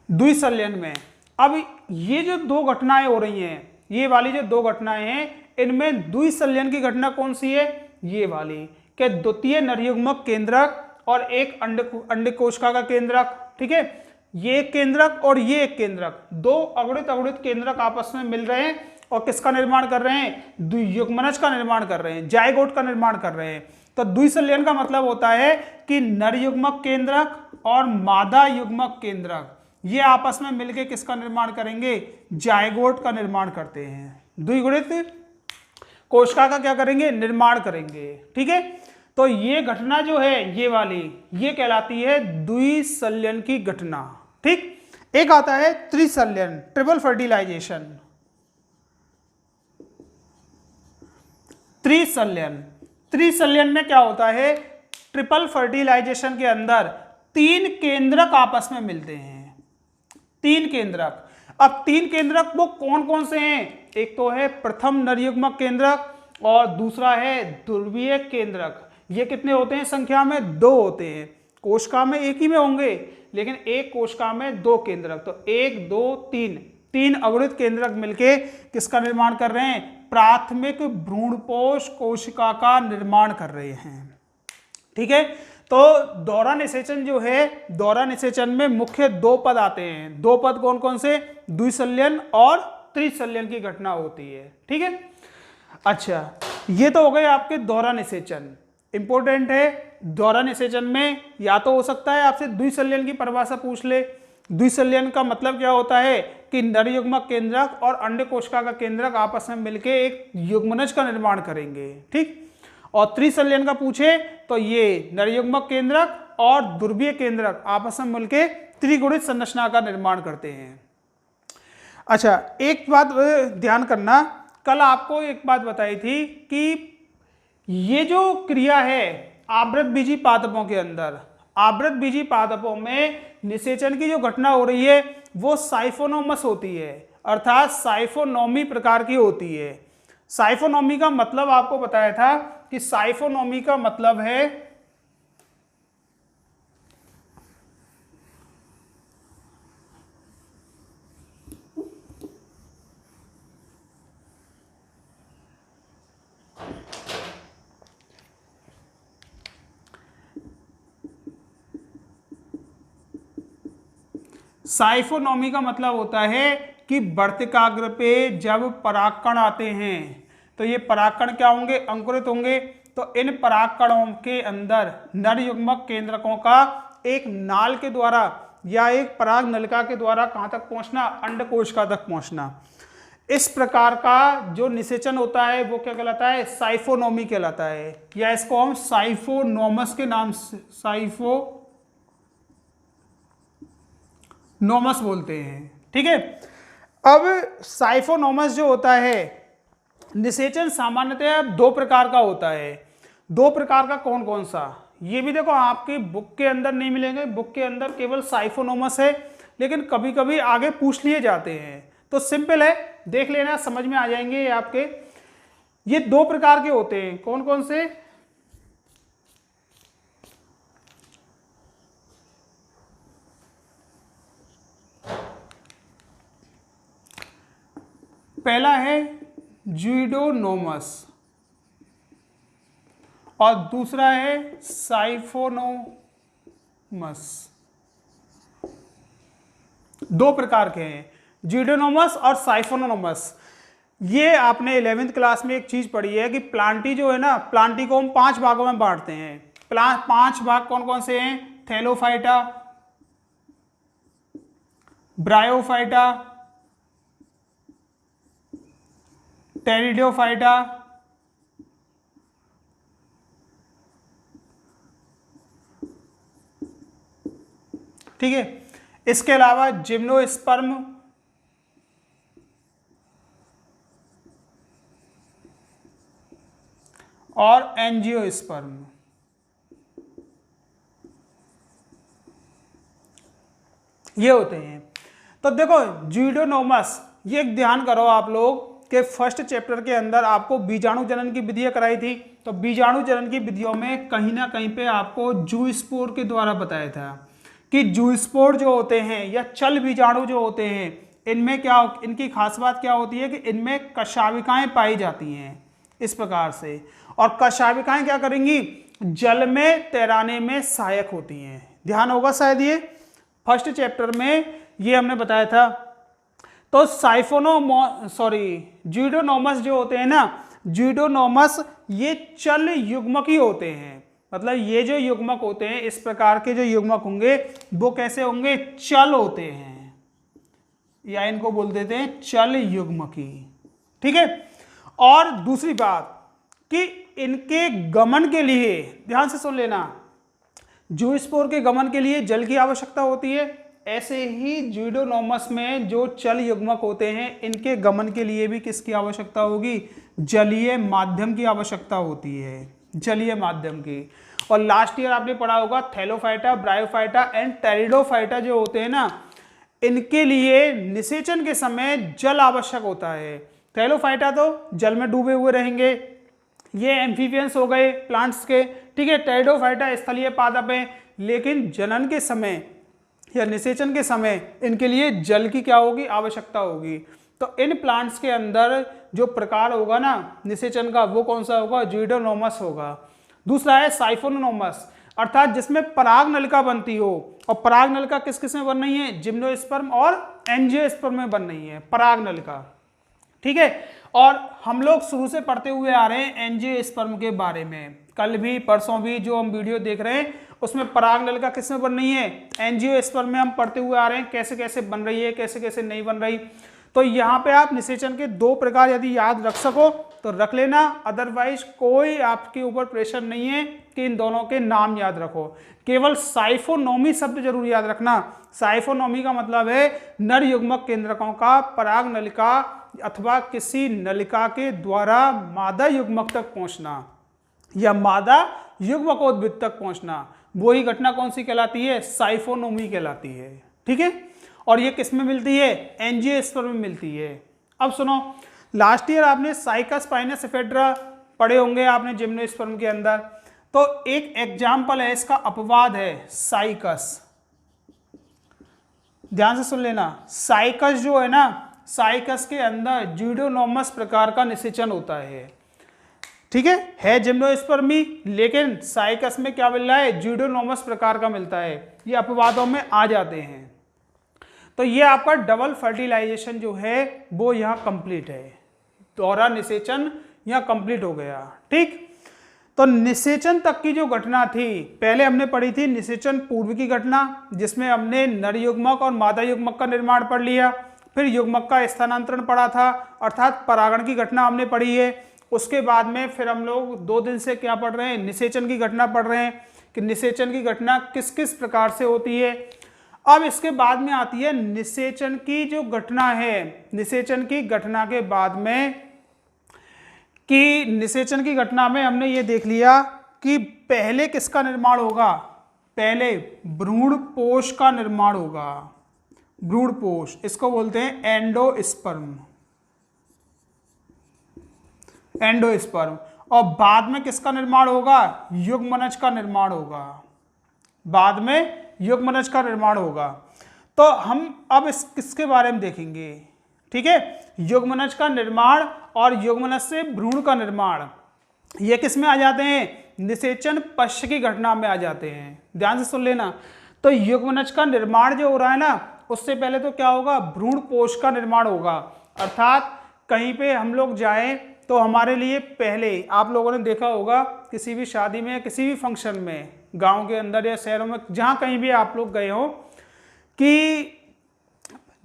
द्विसंलयन में। अब ये जो दो घटनाएं हो रही हैं, ये वाली जो दो घटनाएं हैं, इनमें द्विसंलयन की घटना कौन सी है, ये वाली, कि द्वितीय नरयुग्मक केंद्रक और एक अंडकोशिका का केंद्रक। ठीक है, ये एक केंद्रक और ये एक केंद्रक, दो अगुणित अगुणित केंद्रक आपस में मिल रहे हैं और किसका निर्माण कर रहे हैं, द्वियुग्मनज का निर्माण कर रहे हैं, जायगोट का निर्माण कर रहे हैं। तो द्विसंलयन का मतलब होता है कि नरयुग्मक केंद्रक और मादा युग्मक केंद्रक ये आपस में मिलकर किसका निर्माण करेंगे, जायगोट का निर्माण करते हैं, द्विगुणित कोशिका का क्या करेंगे, निर्माण करेंगे। ठीक है, तो ये घटना जो है ये वाली, ये कहलाती है द्विसंलयन की घटना। ठीक, एक आता है त्रिसंलयन, ट्रिपल फर्टिलाइजेशन। त्रिसंलयन में क्या होता है, ट्रिपल फर्टिलाइजेशन के अंदर 3 केंद्रक आपस में मिलते हैं। 3 केंद्रक, अब 3 केंद्रक वो कौन कौन से हैं, एक तो है प्रथम नरयुग्मक केंद्रक और दूसरा है ध्रुवीय केंद्रक। ये कितने होते हैं संख्या में, 2 होते हैं। कोशिका में एक ही में होंगे, लेकिन एक कोशिका में 2 केंद्रक, तो 1 2 3 अगुणित केंद्रक मिलके किसका निर्माण कर रहे हैं, प्राथमिक भ्रूणपोष कोशिका का निर्माण कर रहे हैं। ठीक है, तो दौरा निषेचन जो है, दौरा निषेचन में मुख्य 2 पद आते हैं। 2 पद कौन कौन से, द्विसंलयन और त्रिसंलयन की घटना होती है। ठीक है, अच्छा ये तो हो गए आपके दौरा निषेचन। इंपॉर्टेंट है, दौरा निषेचन में या तो हो सकता है आपसे द्विसंलयन की परिभाषा पूछ ले। द्विसंलयन का मतलब क्या होता है कि नरयुग्मक केंद्रक और अंड कोशिका का केंद्रक आपस में मिलकर एक युग्मनज का निर्माण करेंगे। ठीक, और त्रिसंलयन का पूछे तो ये नरयुग्मक केंद्रक और ध्रुवीय केंद्रक आपस में मिलकर त्रिगुणित संरचना का निर्माण करते हैं। अच्छा, एक बात ध्यान करना, कल आपको एक बात बताई थी कि ये जो क्रिया है आवृत बीजी पादपों के अंदर, आवृत बीजी पादपों में निषेचन की जो घटना हो रही है वो साइफोनोमस होती है, अर्थात साइफोनोमी प्रकार की होती है। साइफोनोमी का मतलब आपको बताया था कि साइफोनोमी का मतलब है साइफोनोमी का मतलब होता है कि वर्तिकाग्र पे जब परागकण आते हैं तो ये परागकण क्या होंगे, अंकुरित होंगे। तो इन परागकणों के अंदर नरयुग्मक केंद्रकों का एक नाल के द्वारा या एक पराग नलिका के द्वारा कहाँ तक पहुंचना, अंड कोशिका तक पहुंचना। इस प्रकार का जो निषेचन होता है वो क्या कहलाता है, साइफोनोमी कहलाता है, या इसको हम साइफोनोमस के नाम से साइफोनोमस बोलते हैं। ठीक है, अब साइफोनोमस जो होता है निषेचन सामान्यतः 2 प्रकार का होता है। 2 प्रकार का कौन कौन सा, ये भी देखो आपके बुक के अंदर नहीं मिलेंगे, बुक के अंदर केवल साइफोनोमस है, लेकिन कभी कभी आगे पूछ लिए जाते हैं। तो सिंपल है, देख लेना, समझ में आ जाएंगे ये आपके। ये 2 प्रकार के होते हैं, कौन कौन से, पहला है ज्यूडोनोमस और दूसरा है साइफोनोमस। 2 प्रकार के हैं, ज्यूडोनोमस और साइफोनोमस। ये आपने 11वीं क्लास में एक चीज पढ़ी है कि प्लांटी जो है ना, प्लांटी को हम 5 भागों में बांटते हैं। 5 भाग कौन कौन से हैं, थैलोफाइटा, ब्रायोफाइटा, टेरिडोफाइटा, ठीक है। इसके अलावा जिम्नोस्पर्म, और एंजियोस्पर्म। ये होते हैं। तो देखो ज्यूडोनोमस, ये ध्यान करो आप लोग कि फर्स्ट चैप्टर के अंदर आपको बीजाणु जनन की विधियां कराई थी। तो बीजाणु जनन की विधियों में कहीं ना कहीं पे आपको जूस्पोर के द्वारा बताया था कि जूस्पोर जो होते हैं या चल बीजाणु जो होते हैं, इनमें क्या, इनकी खास बात क्या होती है कि इनमें कशाविकाएं पाई जाती हैं इस प्रकार से। और कशाविकाएं क्या करेंगी, जल में तैराने में सहायक होती हैं। ध्यान होगा शायद ये फर्स्ट चैप्टर में ये हमने बताया था। तो ज्यूडोनोमस जो होते हैं ना, ज्यूडोनोमस ये चल युग्मकी होते हैं। मतलब ये जो युग्मक होते हैं, इस प्रकार के जो युग्मक होंगे वो कैसे होंगे, चल होते हैं, या इनको बोल देते हैं चल युग्मकी। ठीक है। और दूसरी बात कि इनके गमन के लिए, ध्यान से सुन लेना, जूस्पोर के गमन के लिए जल की आवश्यकता होती है, ऐसे ही ज्यूडोनोमस में जो चल युग्मक होते हैं इनके गमन के लिए भी किसकी आवश्यकता होगी, जलीय माध्यम की आवश्यकता होती है, जलीय माध्यम की। और लास्ट ईयर आपने पढ़ा होगा थैलोफाइटा, ब्रायोफाइटा एंड टेरिडोफाइटा जो होते हैं ना, इनके लिए निषेचन के समय जल आवश्यक होता है। थैलोफाइटा तो जल में डूबे हुए रहेंगे, ये एम्फीबियंस हो गए प्लांट्स के, ठीक है। टेरिडोफाइटा स्थलीय पादप है, लेकिन जनन के समय या निषेचन के समय इनके लिए जल की क्या होगी, आवश्यकता होगी। तो इन प्लांट्स के अंदर जो प्रकार होगा ना निषेचन का, वो कौन सा होगा, ज्यूडोनोमस होगा। दूसरा है साइफोनोमस, अर्थात जिसमें पराग नलिका बनती हो, और पराग नलिका किस किस में बन रही है, जिम्नोस्पर्म और एंजियोस्पर्म में बन रही है पराग नलिका, ठीक है। और हम लोग शुरू से पढ़ते हुए आ रहे हैं एंजियोस्पर्म के बारे में, कल भी परसों भी जो हम वीडियो देख रहे हैं उसमें पराग नलिका किस में बन रही है, एंजियोस्पर्म में हम पढ़ते हुए आ रहे हैं, कैसे कैसे बन रही है, कैसे कैसे नहीं बन रही। तो यहाँ पे आप निषेचन के दो प्रकार यदि याद रख सको तो रख लेना, अदरवाइज कोई आपके ऊपर प्रेशर नहीं है कि इन दोनों के नाम याद रखो, केवल साइफोनोमी शब्द जरूर याद रखना। साइफोनोमी का मतलब है नर युग्मक केंद्रकों का पराग नलिका अथवा किसी नलिका के द्वारा मादा युग्मक तक पहुंचना या मादा युग्मकोद्भिद तक पहुंचना, वही घटना कौन सी कहलाती है, साइफोनोमी कहलाती है, ठीक है। और ये किस में मिलती है, एंजियोस्पर्म में मिलती है। अब सुनो, लास्ट ईयर आपने साइकस पाइनस एफेड्रा पढ़े होंगे आपने जिम्नोस्पर्म के अंदर, तो एक एग्जाम्पल है इसका, अपवाद है साइकस, ध्यान से सुन लेना। साइकस जो है ना, साइकस के अंदर ज्यूडोनोमस प्रकार का निषेचन होता है, ठीक है जिम्नोस्पर्मी, लेकिन साइकस में क्या मिल रहा है, ज्यूडोनोमस प्रकार का मिलता है, ये अपवादों में आ जाते हैं। तो ये आपका डबल फर्टिलाइजेशन जो है वो यहाँ कंप्लीट है, दोहरा निषेचन यहाँ कंप्लीट हो गया, ठीक। तो निषेचन तक की जो घटना थी, पहले हमने पढ़ी थी निषेचन पूर्व की घटना, जिसमें हमने नर युग्मक और मादा युग्मक का निर्माण पढ़ लिया, फिर युग्मक का स्थानांतरण पढ़ा था, अर्थात परागण की घटना हमने पढ़ी है। उसके बाद में फिर हम लोग 2 दिन से क्या पढ़ रहे हैं, निषेचन की घटना पढ़ रहे हैं कि निषेचन की घटना किस किस प्रकार से होती है। अब इसके बाद में आती है निषेचन की जो घटना है, निषेचन की घटना के बाद में कि निषेचन की घटना में हमने ये देख लिया कि पहले किसका निर्माण होगा, पहले भ्रूणपोष का निर्माण होगा, भ्रूणपोष, इसको बोलते हैं एंडोस्पर्म, एंडोस्पर्म। और बाद में किसका निर्माण होगा, युग्मनज का निर्माण होगा, बाद में युग्मनज का निर्माण होगा। तो हम अब किसके बारे में देखेंगे, ठीक है, युग्मनज का निर्माण और युग्मनज से भ्रूण का निर्माण, ये किस में आ जाते हैं, निषेचन पश्च की घटना में आ जाते हैं, ध्यान से सुन लेना। तो युग्मनज का निर्माण जो हो रहा है ना, उससे पहले तो क्या होगा, भ्रूणपोष का निर्माण होगा, अर्थात कहीं पे हम लोग जाएं तो हमारे लिए पहले, आप लोगों ने देखा होगा किसी भी शादी में या किसी भी फंक्शन में, गांव के अंदर या शहरों में, जहां कहीं भी आप लोग गए हो, कि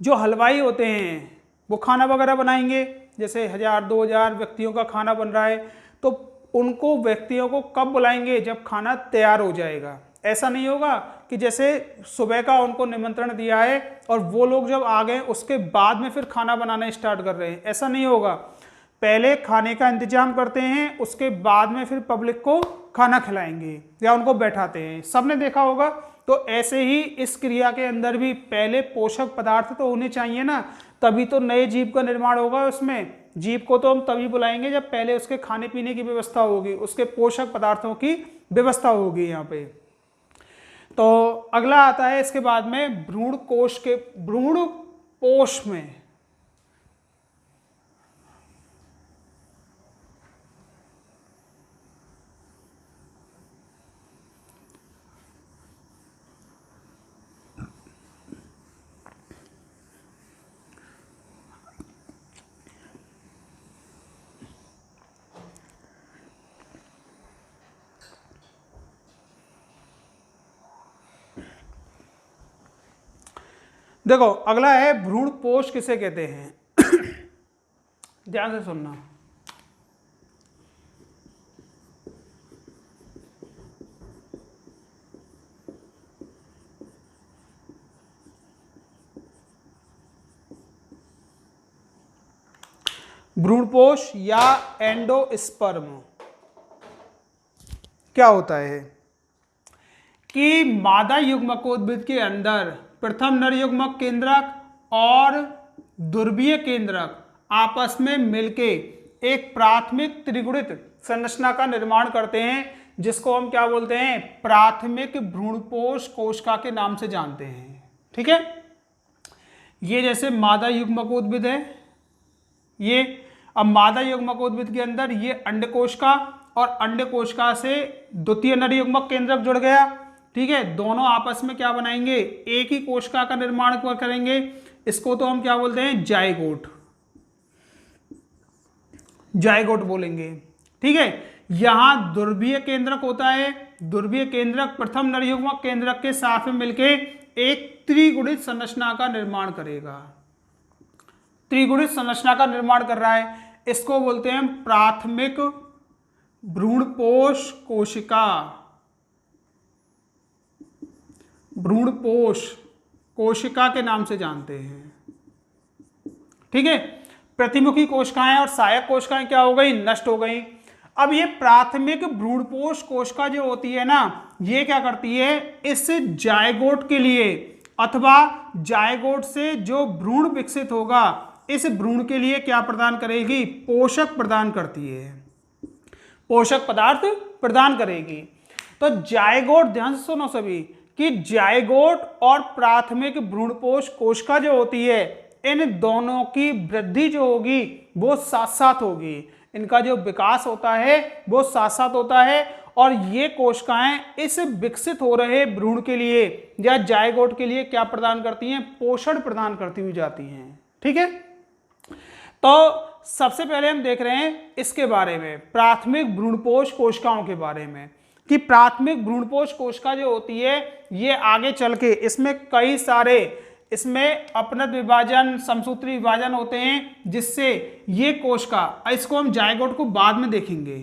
जो हलवाई होते हैं वो खाना वगैरह बनाएंगे, जैसे 1000-2000 व्यक्तियों का खाना बन रहा है, तो उनको व्यक्तियों को कब बुलाएंगे, जब खाना तैयार हो जाएगा। ऐसा नहीं होगा कि जैसे सुबह का उनको निमंत्रण दिया है और वो लोग जब आ गए उसके बाद में फिर खाना बनाना स्टार्ट कर रहे हैं, ऐसा नहीं होगा। पहले खाने का इंतजाम करते हैं, उसके बाद में फिर पब्लिक को खाना खिलाएंगे या उनको बैठाते हैं, सबने देखा होगा। तो ऐसे ही इस क्रिया के अंदर भी पहले पोषक पदार्थ तो होने चाहिए ना, तभी तो नए जीव का निर्माण होगा। उसमें जीव को तो हम तभी बुलाएंगे जब पहले उसके खाने पीने की व्यवस्था होगी, उसके पोषक पदार्थों की व्यवस्था होगी यहाँ पे। तो अगला आता है इसके बाद में भ्रूणकोश के, भ्रूणपोष में देखो, अगला है भ्रूणपोष किसे कहते हैं ध्यान से सुनना। भ्रूणपोष या एंडोस्पर्म क्या होता है कि मादा युग्मकोद्भिद के अंदर प्रथम नर युग्मक केंद्रक और ध्रुवीय केंद्रक आपस में मिलके एक प्राथमिक त्रिगुणित संरचना का निर्माण करते हैं, जिसको हम क्या बोलते हैं, प्राथमिक भ्रूणपोष कोशिका के नाम से जानते हैं। ठीक है, ये जैसे मादा युग्मकोद्भिद है, ये अब मादा युग्मकोद्भिद के अंदर ये अंडकोशिका और अंडकोशिका से द्वितीय नर युग्मक केंद्रक जुड़ गया। ठीक है, दोनों आपस में क्या बनाएंगे, एक ही कोशिका का निर्माण करेंगे। इसको तो हम क्या बोलते हैं, जाइगोट, जाइगोट बोलेंगे। ठीक है, यहां ध्रुवीय केंद्रक होता है, ध्रुवीय केंद्रक प्रथम नर युग्मक केंद्रक के साथ में मिलके एक त्रिगुणित संरचना का निर्माण करेगा, त्रिगुणित संरचना का निर्माण कर रहा है। इसको बोलते हैं प्राथमिक भ्रूणपोष कोशिका, भ्रूणपोष कोशिका के नाम से जानते हैं। ठीक है, प्रतिमुखी कोशिकाएं और सहायक कोशिकाएं क्या हो गई, नष्ट हो गई। अब ये प्राथमिक भ्रूणपोष कोशिका जो होती है ना, ये क्या करती है, इस जायगोट के लिए अथवा जायगोट से जो भ्रूण विकसित होगा, इस भ्रूण के लिए क्या प्रदान करेगी, पोषक प्रदान करती है, पोषक पदार्थ प्रदान करेगी। तो जायगोट, ध्यान से सुनो सभी, कि जायगोट और प्राथमिक भ्रूणपोष कोशिका जो होती है, इन दोनों की वृद्धि जो होगी वो साथ साथ होगी, इनका जो विकास होता है वो साथ साथ होता है, और ये कोशिकाएं इस विकसित हो रहे भ्रूण के लिए या जायगोट के लिए क्या प्रदान करती हैं, पोषण प्रदान करती हुई जाती हैं। ठीक है, तो सबसे पहले हम देख रहे हैं इसके बारे में, प्राथमिक भ्रूणपोष कोशिकाओं के बारे में, कि प्राथमिक भ्रूणपोष कोशिका जो होती है ये आगे चल के इसमें कई सारे, इसमें अपनत विभाजन, समसूत्री विभाजन होते हैं, जिससे ये कोशिका, इसको हम जायगोट को बाद में देखेंगे।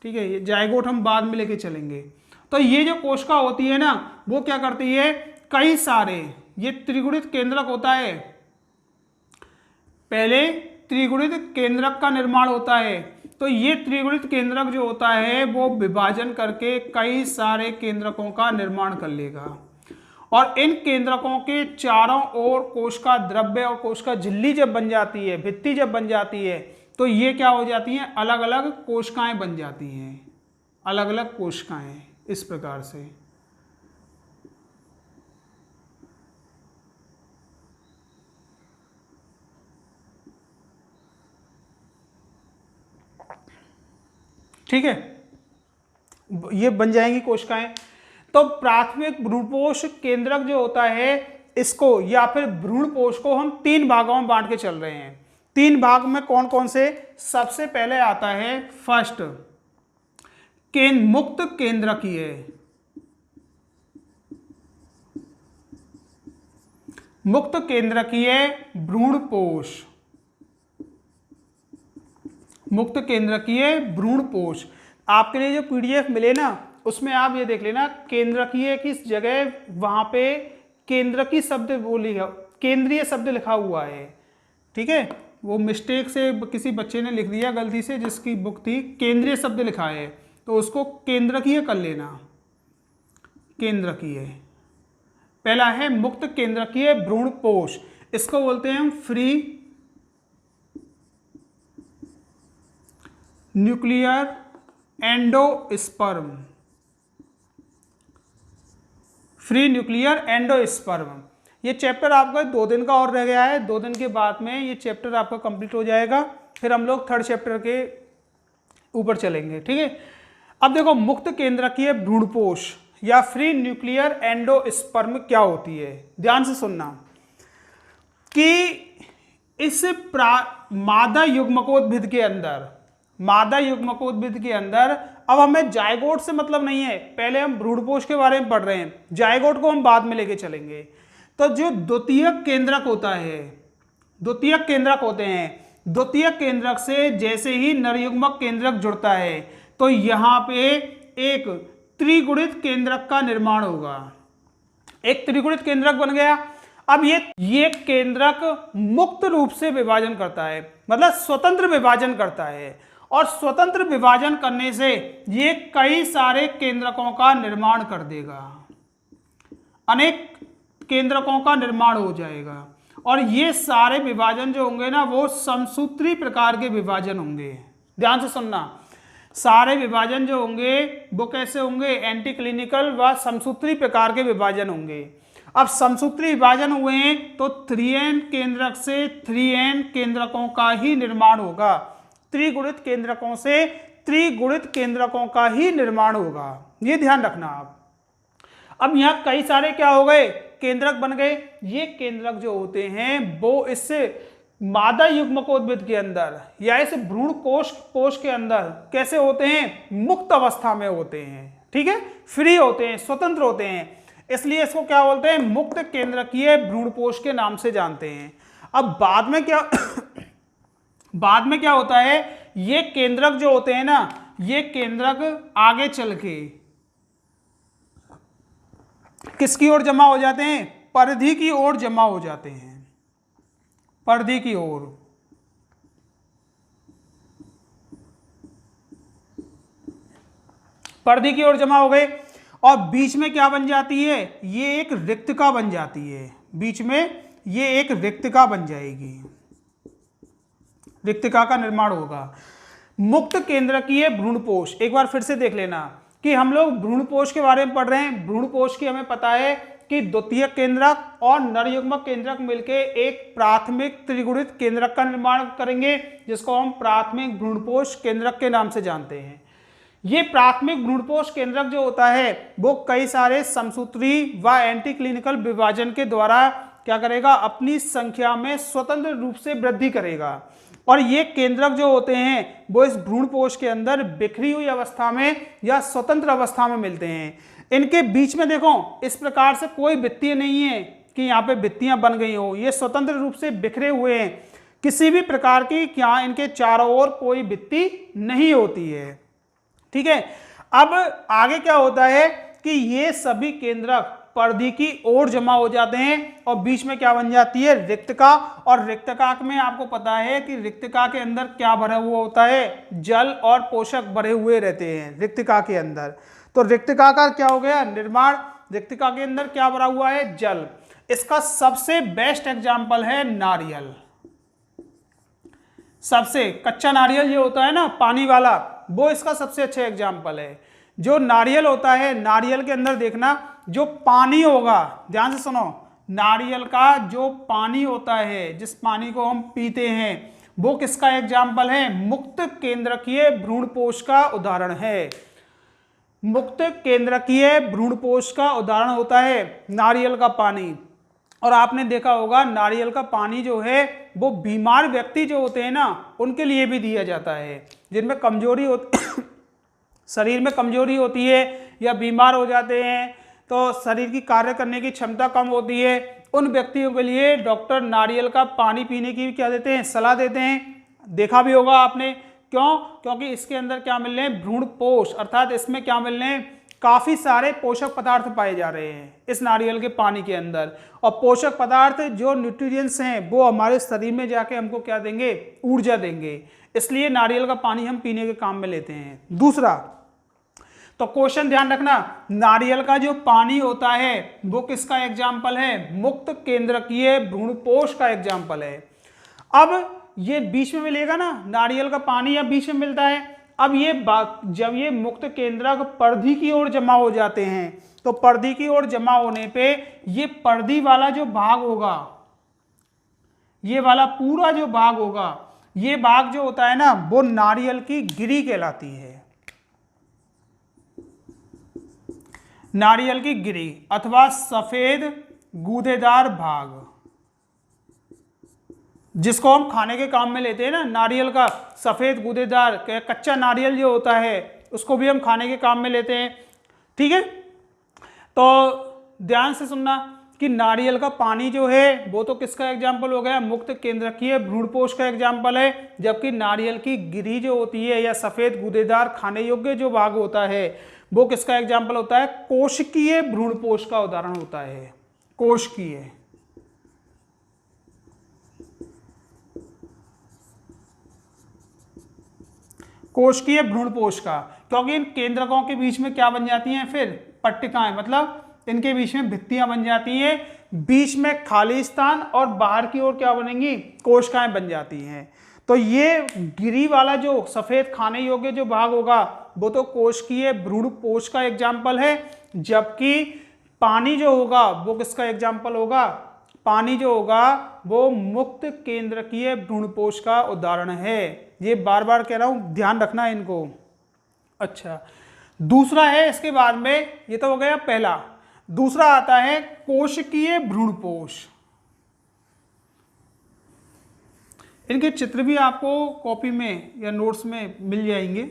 ठीक है, ये जायगोट हम बाद में लेके चलेंगे। तो ये जो कोशिका होती है ना, वो क्या करती है, कई सारे, ये त्रिगुणित केंद्रक होता है, पहले त्रिगुणित केंद्रक का निर्माण होता है। तो ये त्रिगुणित केंद्रक जो होता है वो विभाजन करके कई सारे केंद्रकों का निर्माण कर लेगा, और इन केंद्रकों के चारों ओर कोशिका द्रव्य और कोशिका झिल्ली जब बन जाती है, भित्ति जब बन जाती है, तो ये क्या हो जाती हैं, अलग अलग कोशिकाएं बन जाती हैं, अलग अलग कोशिकाएं, इस प्रकार से। ठीक है, ये बन जाएंगी कोशिकाएं। तो प्राथमिक भ्रूणपोष केंद्रक जो होता है, इसको या फिर भ्रूणपोष को हम तीन भागों में बांट के चल रहे हैं। तीन भाग में कौन कौन से, सबसे पहले आता है फर्स्ट, मुक्त केंद्रकीय, मुक्त केंद्रकीय भ्रूणपोष, मुक्त केंद्रकीय भ्रूणपोष। आपके लिए जो पीडीएफ मिले ना, उसमें आप ये देख लेना, केंद्रकीय की जगह वहां पे केंद्रकी शब्द बोली है, केंद्रीय शब्द लिखा हुआ है। ठीक है, वो मिस्टेक से किसी बच्चे ने लिख दिया गलती से, जिसकी बुक थी, केंद्रीय शब्द लिखा है, तो उसको केंद्रकीय कर लेना, केंद्रकीय। पहला है मुक्त केंद्रकीय भ्रूणपोष, इसको बोलते हैं हम free nuclear endosperm, free nuclear endosperm. ये चैप्टर आपका 2 दिन का और रह गया है, 2 दिन के बाद में ये चैप्टर आपका कंप्लीट हो जाएगा, फिर हम लोग थर्ड चैप्टर के ऊपर चलेंगे। ठीक है, अब देखो, मुक्त केंद्रकीय भ्रूणपोष या फ्री न्यूक्लियर एंडोस्पर्म क्या होती है, ध्यान से सुनना, कि इस मादा युग्मकोद्भिद के अंदर, मादा युग्मकोद्भिद के अंदर, अब हमें जायगोट से मतलब नहीं है, पहले हम भ्रूणपोष के बारे में पढ़ रहे हैं, जायगोट को हम बाद में लेके चलेंगे। तो जो द्वितीयक केंद्रक होता है, द्वितीयक केंद्रक होते हैं, द्वितीयक केंद्रक से जैसे ही नरयुग्मक केंद्रक जुड़ता है, तो यहाँ पे एक त्रिगुणित केंद्रक का निर्माण होगा, एक त्रिगुणित केंद्रक बन गया। अब ये केंद्रक मुक्त रूप से विभाजन करता है, मतलब स्वतंत्र विभाजन करता है, और स्वतंत्र विभाजन करने से ये कई सारे केंद्रकों का निर्माण कर देगा, अनेक केंद्रकों का निर्माण हो जाएगा। और ये सारे विभाजन जो होंगे ना वो समसूत्री प्रकार के विभाजन होंगे। ध्यान से सुनना, सारे विभाजन जो होंगे वो कैसे होंगे, एंटी क्लिनिकल व समसूत्री प्रकार के विभाजन होंगे। अब समसूत्री विभाजन हुए हैं तो 3n केंद्रक से 3n केंद्रकों का ही निर्माण होगा, त्रिगुणित केंद्रकों से त्रिगुणित केंद्रकों का ही निर्माण होगा, ये ध्यान रखना आप। अब यहाँ कई सारे क्या हो गए, केंद्रक बन गए। ये केंद्रक जो होते हैं वो इससे मादा युग्मकोद्भिद के अंदर या इस भ्रूण कोश के अंदर कैसे होते हैं, मुक्त अवस्था में होते हैं, ठीक है, फ्री होते हैं, स्वतंत्र होते हैं, इसलिए इसको क्या बोलते हैं, मुक्त केंद्रकीय भ्रूणपोष के नाम से जानते हैं। अब बाद में क्या होता है, ये केंद्रक जो होते हैं ना, ये केंद्रक आगे चल के किसकी ओर जमा हो जाते हैं, परिधि की ओर जमा हो जाते हैं, परिधि की ओर। परिधि की ओर जमा हो गए और बीच में क्या बन जाती है, ये एक रिक्तका बन जाती है, बीच में ये एक रिक्तका बन जाएगी, रिक्तका का निर्माण होगा। मुक्त केंद्रकीय भ्रूणपोष, एक बार फिर से देख लेना कि हम लोग भ्रूणपोष के बारे में पढ़ रहे हैं। भ्रूणपोष की हमें पता है कि द्वितीयक केंद्रक और नरयुग्मक केंद्रक मिलके एक प्राथमिक त्रिगुणित केंद्रक का निर्माण करेंगे, जिसको हम प्राथमिक भ्रूणपोष केंद्रक के नाम से जानते हैं। ये प्राथमिक भ्रूणपोष केंद्रक जो होता है वो कई सारे समसूत्री व एंटी क्लिनिकल विभाजन के द्वारा क्या करेगा, अपनी संख्या में स्वतंत्र रूप से वृद्धि करेगा। और ये केंद्रक जो होते हैं वो इस भ्रूणपोष के अंदर बिखरी हुई अवस्था में या स्वतंत्र अवस्था में मिलते हैं। इनके बीच में देखो इस प्रकार से कोई भित्ति नहीं है कि यहाँ पे भित्तियां बन गई हो, ये स्वतंत्र रूप से बिखरे हुए हैं, किसी भी प्रकार की क्या इनके चारों ओर कोई भित्ति नहीं होती है, ठीक है। अब आगे क्या होता है कि ये सभी केंद्रक परिधि की ओर जमा हो जाते हैं और बीच में क्या बन जाती है, रिक्तका। और रिक्तका में आपको पता है कि रिक्तका के अंदर क्या भरा हुआ होता है, जल और पोषक भरे हुए रहते हैं रिक्तका के अंदर। तो रिक्तका का क्या हो गया निर्माण, रिक्तका के अंदर क्या भरा हुआ है, जल। इसका सबसे बेस्ट एग्जाम्पल है नारियल। सबसे कच्चा नारियल जो होता है ना पानी वाला, वो इसका सबसे अच्छा एग्जाम्पल है। जो नारियल होता है, नारियल के अंदर देखना जो पानी होगा, ध्यान से सुनो, नारियल का जो पानी होता है, जिस पानी को हम पीते हैं, वो किसका एग्जाम्पल है, मुक्त केंद्रकीय भ्रूणपोष का उदाहरण है। मुक्त केंद्रकीय भ्रूणपोष का उदाहरण होता है नारियल का पानी। और आपने देखा होगा नारियल का पानी जो है वो बीमार व्यक्ति जो होते हैं ना उनके लिए भी दिया जाता है, जिनमें कमजोरी होती शरीर में कमजोरी होती है या बीमार हो जाते हैं, तो शरीर की कार्य करने की क्षमता कम होती है, उन व्यक्तियों के लिए डॉक्टर नारियल का पानी पीने की क्या देते हैं, सलाह देते हैं। देखा भी होगा आपने, क्यों, क्योंकि इसके अंदर क्या मिल रहे हैं, भ्रूणपोष, अर्थात इसमें क्या मिल रहे हैं, काफ़ी सारे पोषक पदार्थ पाए जा रहे हैं इस नारियल के पानी के अंदर। और पोषक पदार्थ जो न्यूट्रिएंट्स हैं वो हमारे शरीर में जाके हमको क्या देंगे, ऊर्जा देंगे, इसलिए नारियल का पानी हम पीने के काम में लेते हैं। दूसरा तो क्वेश्चन ध्यान रखना, नारियल का जो पानी होता है वो किसका एग्जाम्पल है, मुक्त केंद्रकीय भ्रूणपोष का एग्जाम्पल है। अब ये बीच में मिलेगा ना, नारियल का पानी या बीच में मिलता है। अब ये जब ये मुक्त केंद्रक परिधि की ओर जमा हो जाते हैं, तो परिधि की ओर जमा होने पे ये परिधि वाला जो भाग होगा, ये वाला पूरा जो भाग होगा, ये भाग जो होता है ना वो नारियल की गिरी कहलाती है, नारियल की गिरी अथवा सफेद गूदेदार भाग, जिसको हम खाने के काम में लेते हैं ना, नारियल का सफेद गूदेदार कच्चा नारियल जो होता है उसको भी हम खाने के काम में लेते हैं, ठीक है। तो ध्यान से सुनना कि नारियल का पानी जो है वो तो किसका एग्जाम्पल हो गया, मुक्त केंद्रकीय भ्रूणपोष का एग्जाम्पल है। जबकि नारियल की गिरी जो होती है या सफेद गूदेदार खाने योग्य जो भाग होता है वो किसका एग्जाम्पल होता है, कोशिकीय भ्रूणपोष का उदाहरण होता है, कोशिकीय। कोशिकीय भ्रूणपोष का, क्योंकि इन केंद्रकों के बीच में क्या बन जाती हैं फिर पट्टिकाएं, मतलब इनके बीच में भित्तियां बन जाती हैं, बीच में खाली स्थान और बाहर की ओर क्या बनेंगी कोशिकाएं बन जाती हैं। तो ये गिरी वाला जो सफेद खाने योग्य जो भाग होगा वो तो कोशिकीय भ्रूणपोष का एग्जाम्पल है, जबकि पानी जो होगा वो किसका एग्जाम्पल होगा, पानी जो होगा वो मुक्त केंद्रकीय भ्रूणपोष का उदाहरण है। ये बार बार कह रहा हूं, ध्यान रखना है इनको। अच्छा, दूसरा है इसके बाद में, ये तो हो गया पहला। दूसरा आता है कोशिकीय भ्रूणपोष। इनके चित्र भी आपको कॉपी में या नोट्स में मिल जाएंगे।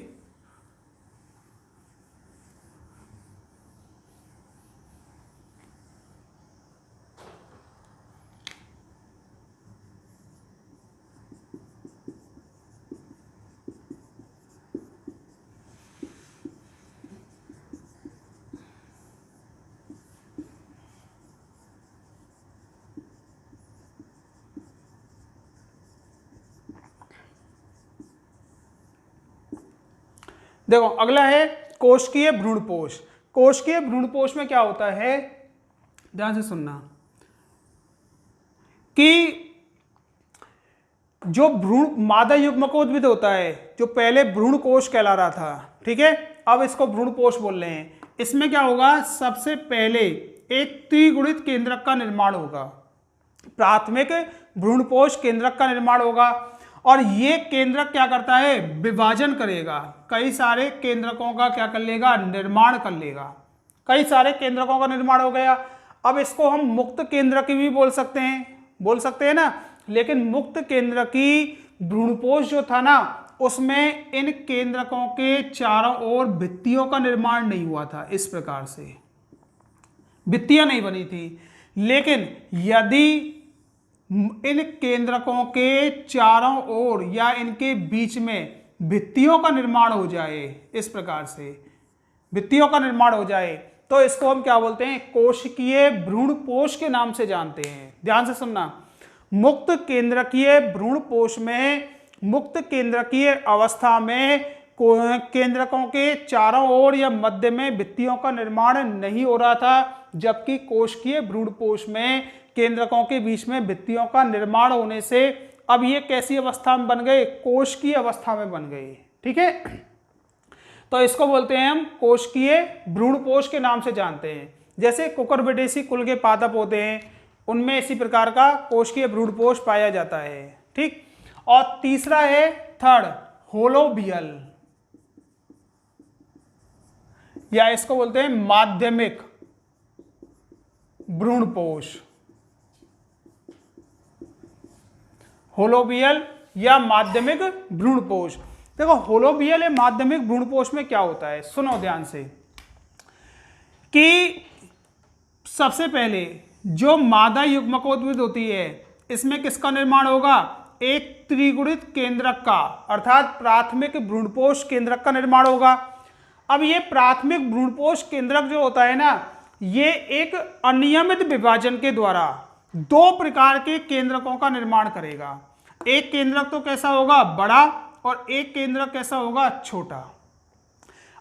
देखो अगला है कोशिकीय भ्रूणपोष। कोशिकीय भ्रूणपोष में क्या होता है, ध्यान से सुनना, कि जो भ्रूण मादा युग्मकोद्भिद होता है, जो पहले भ्रूणकोष कहला रहा था, ठीक है, अब इसको भ्रूणपोष बोल रहे हैं। इसमें क्या होगा, सबसे पहले एक त्रिगुणित केंद्रक का निर्माण होगा, प्राथमिक भ्रूणपोष केंद्रक का निर्माण होगा, और ये केंद्रक क्या करता है, विभाजन करेगा, कई सारे केंद्रकों का क्या कर लेगा, निर्माण कर लेगा। कई सारे केंद्रकों का निर्माण हो गया। अब इसको हम मुक्त केंद्रकी भी बोल सकते हैं ना, लेकिन मुक्त केंद्रकी भ्रूणपोष जो था ना, उसमें इन केंद्रकों के चारों ओर भित्तियों का निर्माण नहीं हुआ था, इस प्रकार से भित्तियां नहीं बनी थी। लेकिन यदि इन केंद्रकों के चारों ओर या इनके बीच में भित्तियों का निर्माण हो जाए, इस प्रकार से भित्तियों का निर्माण हो जाए, तो इसको हम क्या बोलते हैं, कोशिकीय भ्रूणपोष के नाम से जानते हैं। ध्यान से सुनना, मुक्त केंद्रकीय भ्रूणपोष में, मुक्त केंद्रकीय अवस्था में केंद्रकों के चारों ओर या मध्य में भित्तियों का निर्माण नहीं हो रहा था, जबकि कोशिकीय भ्रूणपोष में केंद्रकों के बीच में भित्तियों का निर्माण होने से अब ये कैसी अवस्था में बन गए, कोशिकीय अवस्था में बन गए। ठीक है, तो इसको बोलते हैं हम कोशिकीय भ्रूणपोष के नाम से जानते हैं। जैसे कुकुरबिटेसी कुल के पादप होते हैं, उनमें इसी प्रकार का कोशिकीय भ्रूणपोष पाया जाता है। ठीक, और तीसरा है थर्ड होलोबियल, या इसको बोलते हैं माध्यमिक भ्रूणपोष। होलोबियल या माध्यमिक भ्रूणपोष। देखो होलोबियल या माध्यमिक भ्रूणपोष में क्या होता है, सुनो ध्यान से, कि सबसे पहले जो मादा युग्मकोद्भिद होती है, इसमें किसका निर्माण होगा, एक त्रिगुणित केंद्रक का, अर्थात प्राथमिक भ्रूणपोष केंद्रक का निर्माण होगा। अब ये प्राथमिक भ्रूणपोष केंद्रक जो होता है ना, ये एक अनियमित विभाजन के द्वारा दो प्रकार के केंद्रकों का निर्माण करेगा। एक केंद्रक तो कैसा होगा, बड़ा, और एक केंद्रक कैसा होगा, छोटा।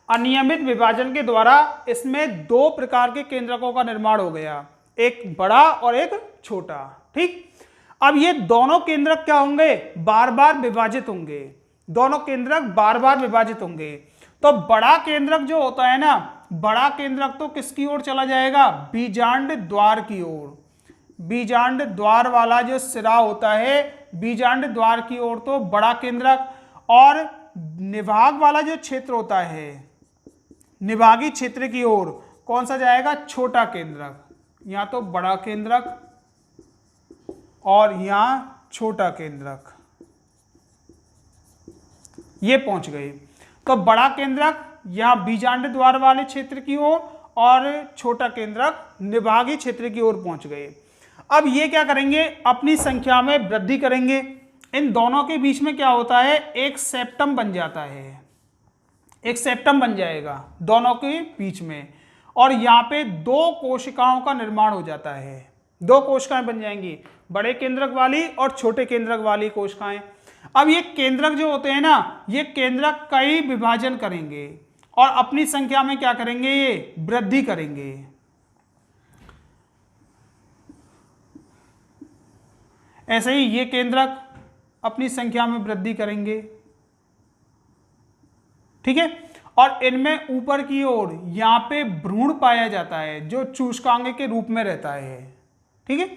अनियमित विभाजन के द्वारा इसमें दो प्रकार के केंद्रकों का निर्माण हो गया, एक बड़ा और एक छोटा। ठीक, अब ये दोनों केंद्रक क्या होंगे, बार बार विभाजित होंगे, दोनों केंद्रक बार बार विभाजित होंगे। तो बड़ा केंद्रक जो होता है ना, बड़ा केंद्रक तो किसकी ओर चला जाएगा, बीजांड द्वार की ओर। बीजांड द्वार वाला जो सिरा होता है, बीजांड द्वार की ओर तो बड़ा केंद्रक, और निभाग वाला जो क्षेत्र होता है, निभागी क्षेत्र की ओर कौन सा जाएगा, छोटा केंद्रक। यहां तो बड़ा केंद्रक और यहां छोटा केंद्रक, ये पहुंच गए। तो बड़ा केंद्रक यहां बीजांड द्वार वाले क्षेत्र की ओर और छोटा केंद्रक निभागी क्षेत्र की ओर पहुंच गए। अब ये क्या करेंगे, अपनी संख्या में वृद्धि करेंगे। इन दोनों के बीच में क्या होता है, एक सेप्टम बन जाता है, एक सेप्टम बन जाएगा दोनों के बीच में, और यहाँ पे दो कोशिकाओं का निर्माण हो जाता है। दो कोशिकाएं बन जाएंगी, बड़े केंद्रक वाली और छोटे केंद्रक वाली कोशिकाएं। अब ये केंद्रक जो होते हैं ना, ये केंद्रक कई विभाजन करेंगे और अपनी संख्या में क्या करेंगे, ये वृद्धि करेंगे। ऐसे ही ये केंद्रक अपनी संख्या में वृद्धि करेंगे, ठीक है। और इनमें ऊपर की ओर यहां पे भ्रूण पाया जाता है जो चूषकांग के रूप में रहता है, ठीक है।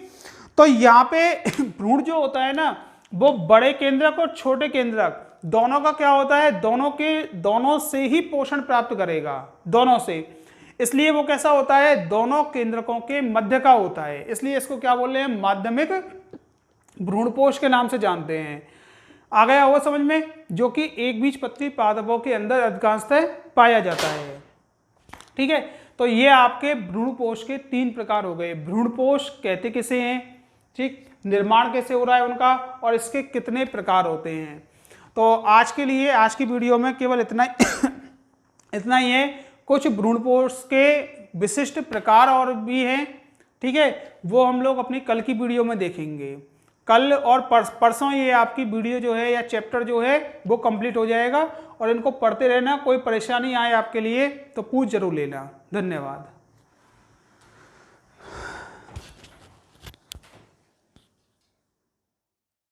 तो यहाँ पे भ्रूण जो होता है ना, वो बड़े केंद्रक और छोटे केंद्रक दोनों का क्या होता है, दोनों से ही पोषण प्राप्त करेगा, दोनों से। इसलिए वो कैसा होता है, दोनों केंद्रकों के मध्य का होता है, इसलिए इसको क्या बोल रहे हैं, माध्यमिक भ्रूणपोष के नाम से जानते हैं। आ गया वो समझ में, जो कि एक बीजपत्री पादपों के अंदर अधिकांशतः पाया जाता है, ठीक है। तो ये आपके भ्रूणपोष के 3 प्रकार हो गए। भ्रूणपोष कहते किसे हैं, ठीक, निर्माण कैसे हो रहा है उनका, और इसके कितने प्रकार होते हैं। तो आज के लिए, आज की वीडियो में केवल इतना ही है। कुछ भ्रूणपोष के विशिष्ट प्रकार और भी हैं, ठीक है, वो हम लोग अपनी कल की वीडियो में देखेंगे। कल और परसों ये आपकी वीडियो जो है या चैप्टर जो है वो कंप्लीट हो जाएगा, और इनको पढ़ते रहना। कोई परेशानी आए आपके लिए तो पूछ जरूर लेना। धन्यवाद।